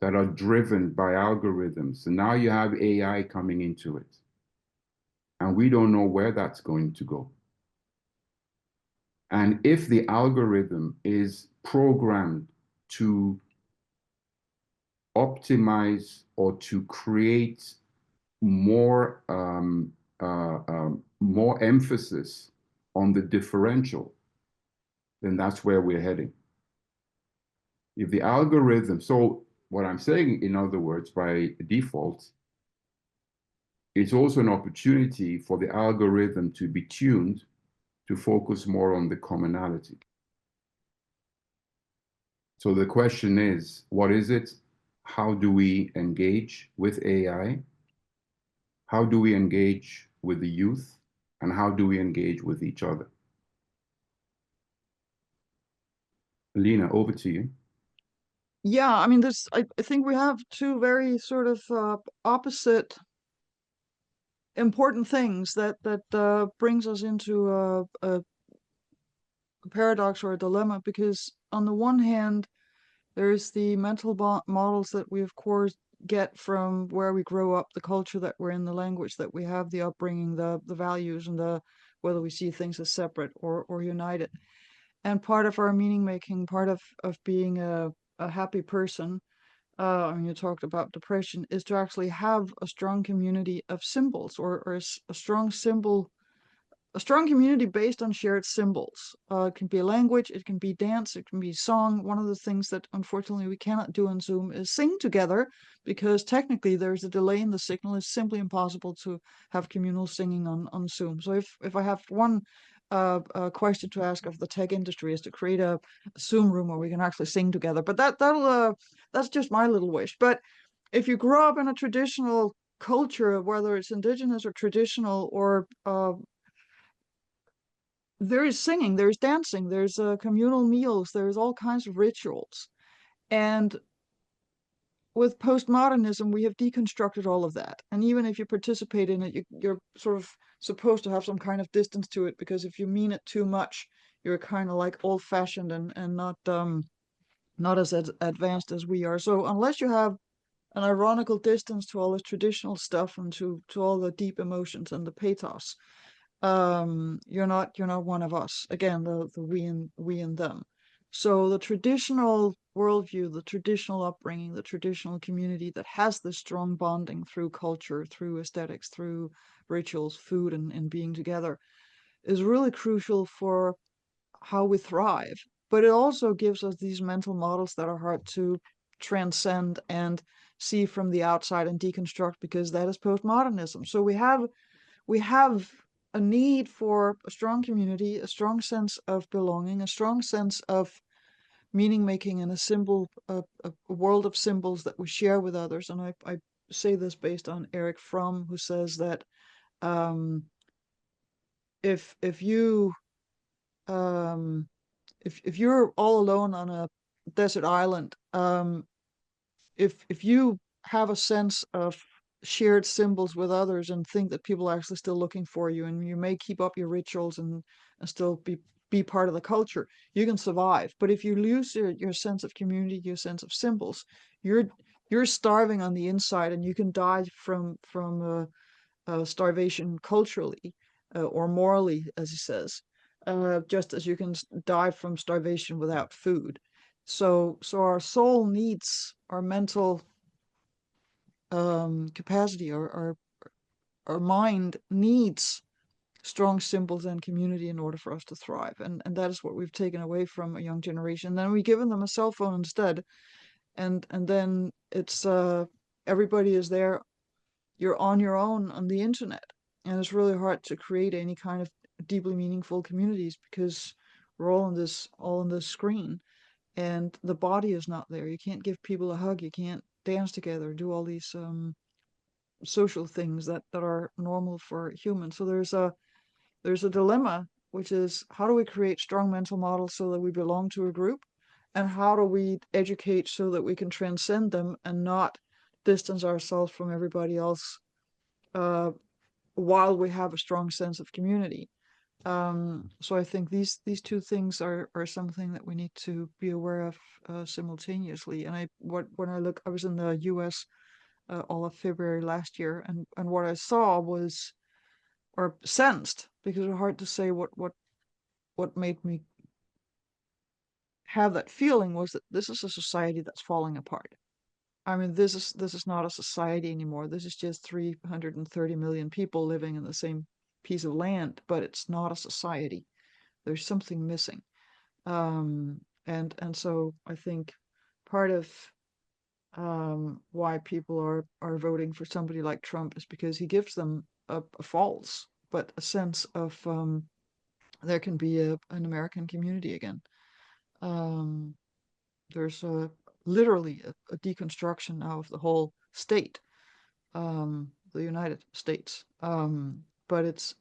S6: that are driven by algorithms. And now you have AI coming into it. And we don't know where that's going to go. And if the algorithm is programmed to optimize or to create more emphasis on the differential, then that's where we're heading. If the algorithm, so what I'm saying, in other words, by default, it's also an opportunity for the algorithm to be tuned to focus more on the commonality. So the question is, what is it? How do we engage with AI? How do we engage with the youth? and how do we engage with each other? Lena, over to you.
S2: Yeah, I mean, I think we have two very sort of opposite important things that brings us into a paradox or a dilemma, because on the one hand, there's the mental models that we of course get from where we grow up, the culture that we're in, the language that we have, the upbringing, the values, and the whether we see things as separate or united. And part of our meaning making, part of being a happy person, when you talked about depression, is to actually have a strong community of symbols, or a strong symbol, a strong community based on shared symbols. It can be a language, it can be dance, it can be song. One of the things that unfortunately we cannot do on Zoom is sing together, because technically there's a delay in the signal. It's simply impossible to have communal singing on Zoom. So if I have one question to ask of the tech industry, is to create a Zoom room where we can actually sing together. But that's just my little wish. But if you grow up in a traditional culture, whether it's indigenous or traditional, or there is singing, there's dancing, there's communal meals, there's all kinds of rituals. And with postmodernism, we have deconstructed all of that. And even if you participate in it, you're sort of supposed to have some kind of distance to it, because if you mean it too much, you're kind of like old-fashioned and not as advanced as we are. So unless you have an ironical distance to all this traditional stuff and to all the deep emotions and the pathos, you're not one of us. Again, the we and them. So the traditional worldview, the traditional upbringing, the traditional community that has this strong bonding through culture, through aesthetics, through rituals, food, and being together, is really crucial for how we thrive. But it also gives us these mental models that are hard to transcend and see from the outside and deconstruct, because that is postmodernism. So we have a need for a strong community, a strong sense of belonging, a strong sense of meaning making, and a world of symbols that we share with others. And I say this based on Eric Fromm, who says that if you if you're all alone on a desert island, if you have a sense of shared symbols with others and think that people are actually still looking for you, and you may keep up your rituals and still be part of the culture, you can survive. But if you lose your sense of community, your sense of symbols, you're starving on the inside, and you can die from starvation culturally, or morally, as he says, just as you can die from starvation without food. So our soul needs our mental capacity, our mind needs strong symbols and community in order for us to thrive. And that is what we've taken away from a young generation. Then we've given them a cell phone instead. And then it's everybody is there. You're on your own on the internet. And it's really hard to create any kind of deeply meaningful communities, because we're all on this screen, and the body is not there. You can't give people a hug, you can't dance together, do all these social things that are normal for humans. So there's a dilemma, which is, how do we create strong mental models so that we belong to a group, and how do we educate so that we can transcend them and not distance ourselves from everybody else, while we have a strong sense of community. So I think these two things are something that we need to be aware of simultaneously. And I was in the U.S. All of February last year, and what I saw was, or sensed, because it's hard to say what made me have that feeling, was that this is a society that's falling apart. I mean, this is not a society anymore. This is just 330 million people living in the same piece of land, but it's not a society. There's something missing. And so I think part of why people are voting for somebody like Trump is because he gives them a false, but a sense of there can be an American community again. There's literally a deconstruction now of the whole state, the United States. but it's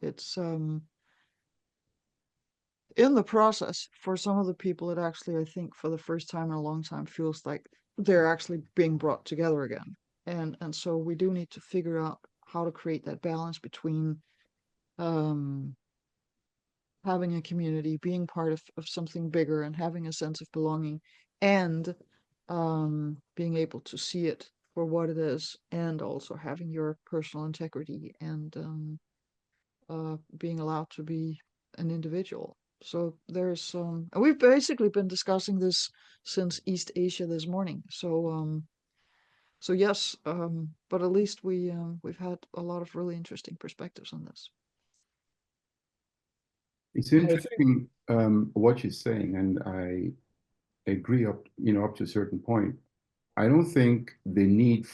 S2: in the process, for some of the people, it actually, I think, for the first time in a long time, feels like they're actually being brought together again. And so we do need to figure out how to create that balance between having a community, being part of something bigger, and having a sense of belonging, and being able to see it for what it is, and also having your personal integrity, and being allowed to be an individual. So there's and we've basically been discussing this since East Asia this morning. So yes, but at least we've had a lot of really interesting perspectives on this.
S6: It's interesting what you're saying, and I agree up to a certain point. I don't think the need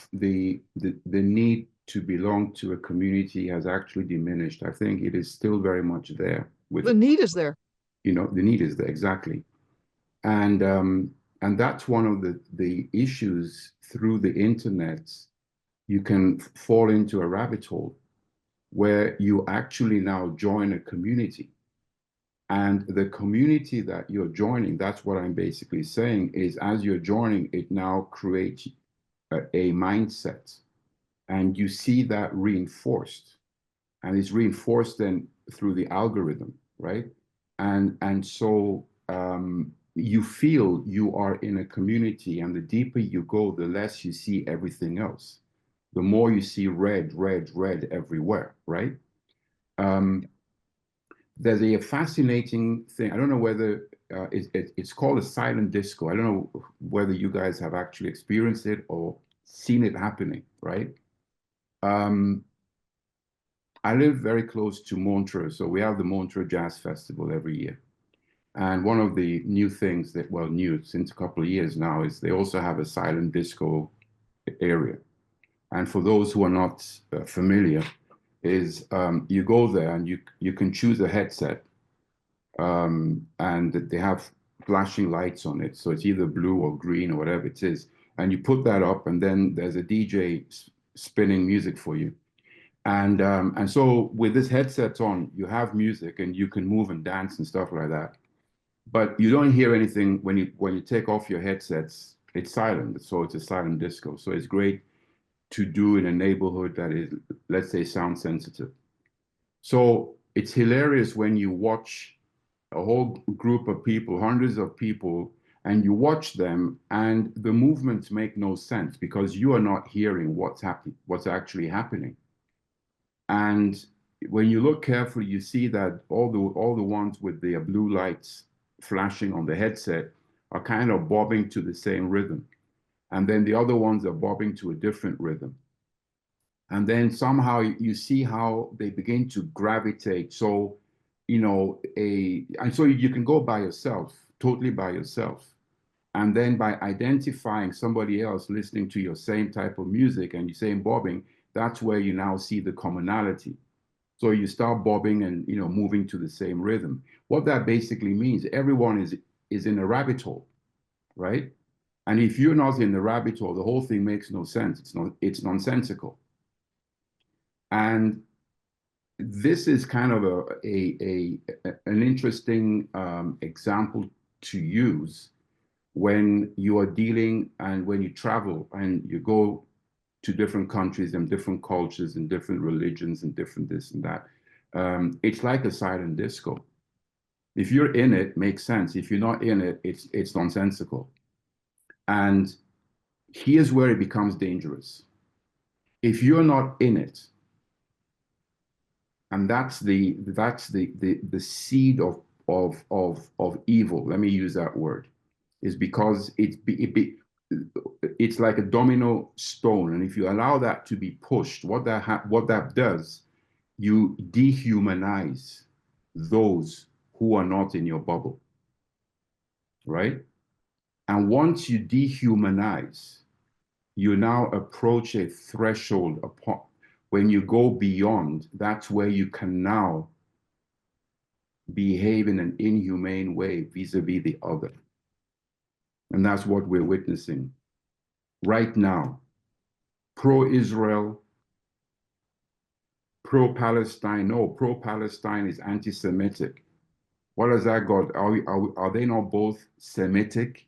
S6: to belong to a community has actually diminished. I think it is still very much there.
S2: The need is there.
S6: The need is there, exactly. And that's one of the issues through the internet. You can fall into a rabbit hole where you actually now join a community. And the community that you're joining, that's what I'm basically saying, is as you're joining, it now creates a mindset. And you see that reinforced. And it's reinforced then through the algorithm, right? And so you feel you are in a community, and the deeper you go, the less you see everything else. The more you see red, red, red everywhere, right? There's a fascinating thing. I don't know whether it's called a silent disco. I don't know whether you guys have actually experienced it or seen it happening, right? I live very close to Montreux, so we have the Montreux Jazz Festival every year. And one of the new things that, well, new since a couple of years now, is they also have a silent disco area. And for those who are not familiar, is you go there and you can choose a headset, and they have flashing lights on it. So it's either blue or green or whatever it is. And you put that up, and then there's a DJ spinning music for you. And so with this headset on, you have music and you can move and dance and stuff like that. But you don't hear anything when you take off your headsets. It's silent, so it's a silent disco. So it's great to do in a neighborhood that is, let's say, sound sensitive. So it's hilarious when you watch a whole group of people, hundreds of people, and you watch them, and the movements make no sense because you are not hearing what's happening, what's actually happening. And when you look carefully, you see that all the ones with the blue lights flashing on the headset are kind of bobbing to the same rhythm. And then the other ones are bobbing to a different rhythm. And then somehow you see how they begin to gravitate. So, and so you can go by yourself, totally by yourself. And then by identifying somebody else listening to your same type of music and you same bobbing, that's where you now see the commonality. So you start bobbing and moving to the same rhythm. What that basically means, everyone is in a rabbit hole, right? And if you're not in the rabbit hole, the whole thing makes no sense. It's nonsensical. And this is kind of an interesting example to use when you are dealing and when you travel and you go to different countries and different cultures and different religions and different this and that. It's like a silent disco. If you're in it, makes sense. If you're not in it, it's nonsensical. And here's where it becomes dangerous. If you're not in it, and that's the seed of evil. Let me use that word, is because it's like a domino stone, and if you allow that to be pushed, what that does, you dehumanize those who are not in your bubble, right? And once you dehumanize, you now approach a threshold upon when you go beyond. That's where you can now behave in an inhumane way vis-a-vis the other. And that's what we're witnessing right now. Pro-Israel, pro-Palestine. No, pro-Palestine is anti-Semitic. What has that got? Are they not both Semitic?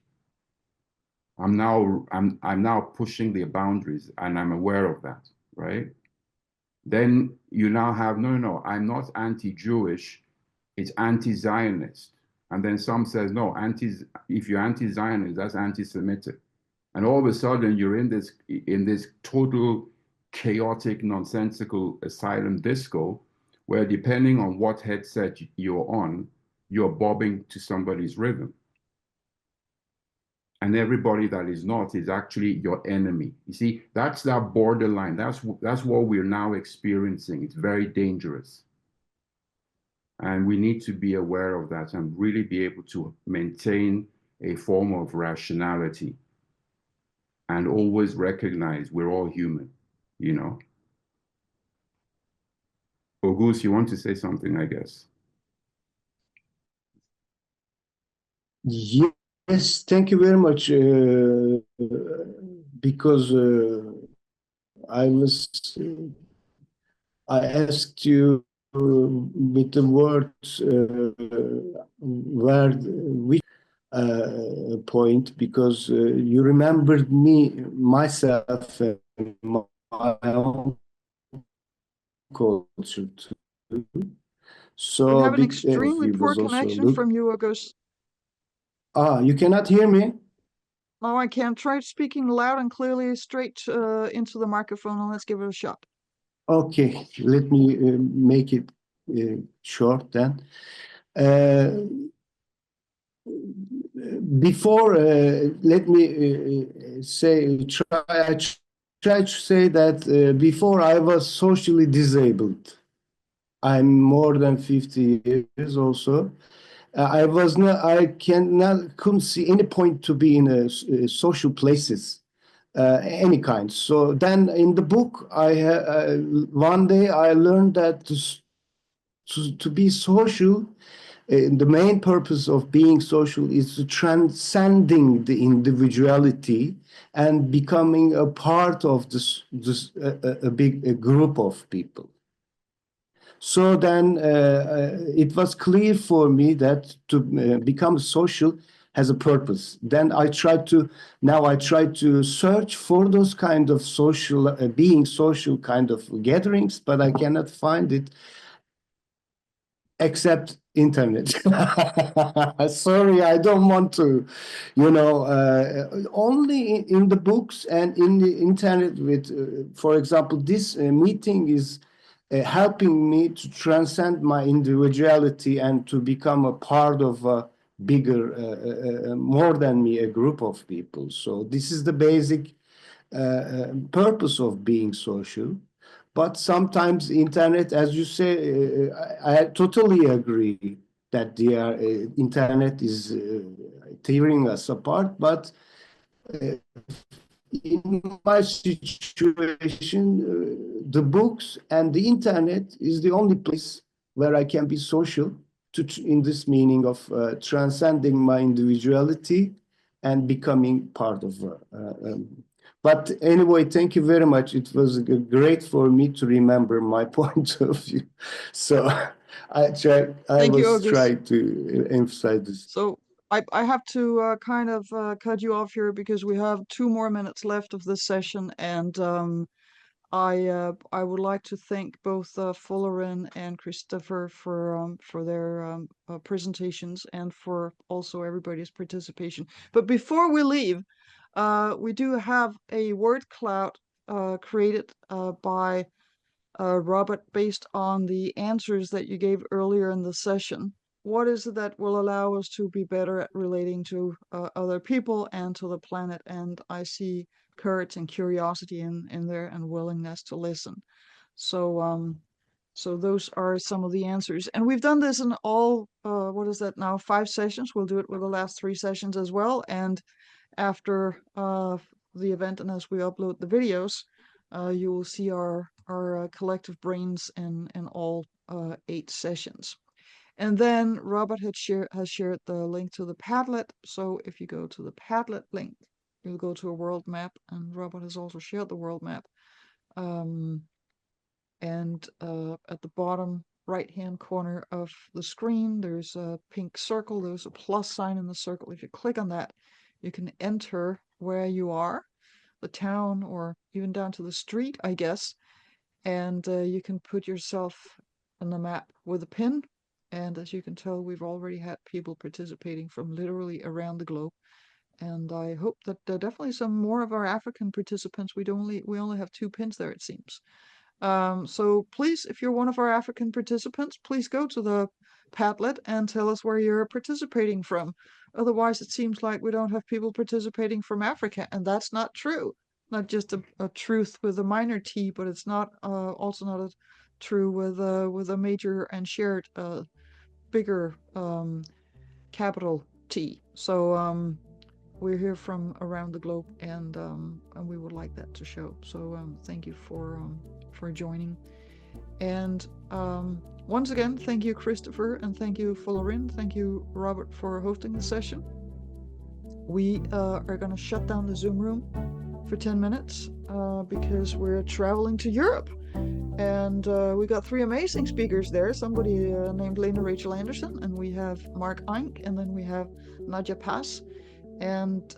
S6: I'm now pushing the boundaries, and I'm aware of that, right? Then you now have no, I'm not anti-Jewish, it's anti-Zionist. And then some says, no, if you're anti-Zionist, that's anti-Semitic. And all of a sudden you're in this total chaotic, nonsensical asylum disco, where depending on what headset you're on, you're bobbing to somebody's rhythm. And everybody that is not is actually your enemy. You see, that's that borderline. That's what we're now experiencing. It's very dangerous. And we need to be aware of that and really be able to maintain a form of rationality and always recognize we're all human, you know. Bogus, you want to say something, I guess?
S7: Yes, thank you very much. Because I asked you with the words which point, because you remembered myself and my own culture too. So
S2: We have an
S7: big
S2: extremely
S7: he
S2: poor
S7: was also
S2: connection from you, August.
S7: you cannot hear me?
S2: No, I can't. Try speaking loud and clearly straight into the microphone, and let's give it a shot.
S7: Okay, let me make it short then. Before, let me I try to say that before I was socially disabled. I'm more than 50 years also. I couldn't see any point to be in social places, any kind. So then in the book, one day I learned that to be social, the main purpose of being social is to transcending the individuality and becoming a part of a big group of people. So then it was clear for me that to become social has a purpose. Then I try to search for those kind of social, being social kind of gatherings, but I cannot find it except internet. Sorry, I don't want to, only in the books and in the internet with, for example, this meeting is helping me to transcend my individuality and to become a part of a bigger, more than me, a group of people. So this is the basic purpose of being social. But sometimes internet, as you say, I totally agree that the internet is tearing us apart. But in my situation, the books and the internet is the only place where I can be social, in this meaning of transcending my individuality and becoming part of. But anyway, thank you very much. It was great for me to remember my point of view. So I was trying to emphasize this.
S2: So I have to kind of cut you off here because we have 2 more minutes left of this session, and I would like to thank both Folarin and Christopher for their presentations and for also everybody's participation. But before we leave, we do have a word cloud created by Robert based on the answers that you gave earlier in the session. What is it that will allow us to be better at relating to other people and to the planet? And I see courage and curiosity in there and willingness to listen. So so those are some of the answers. And we've done this in all, what is that now, 5 sessions. We'll do it with the last 3 sessions as well. And after the event and as we upload the videos, you will see our collective brains in all 8 sessions. And then Robert has shared the link to the Padlet. So if you go to the Padlet link, you'll go to a world map, and Robert has also shared the world map. And at the bottom right-hand corner of the screen, there's a pink circle. There's a plus sign in the circle. If you click on that, you can enter where you are, the town, or even down to the street, I guess. And you can put yourself on the map with a pin. And as you can tell, we've already had people participating from literally around the globe. And I hope that definitely some more of our African participants. We only have 2 pins there, it seems. So please, if you're one of our African participants, please go to the Padlet and tell us where you're participating from. Otherwise, it seems like we don't have people participating from Africa, and that's not true. Not just a truth with a minor T, but it's not also not a true with a major and shared bigger capital T. So we're here from around the globe, and we would like that to show. So thank you for joining. And once again, thank you, Christopher, and thank you, Folarin. Thank you, Robert, for hosting the session. We are going to shut down the Zoom room for 10 minutes because we're traveling to Europe. And we got 3 amazing speakers there. Somebody named Lena Rachel Anderson, and we have Mark Eink, and then we have Nadja Pass. And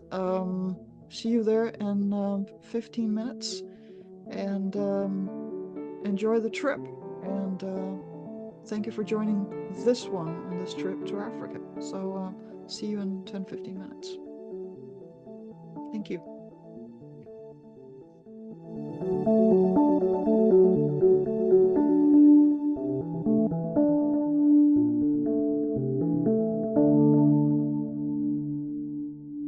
S2: see you there in 15 minutes. And enjoy the trip. And thank you for joining this one on this trip to Africa. So see you in 10-15 minutes. Thank you.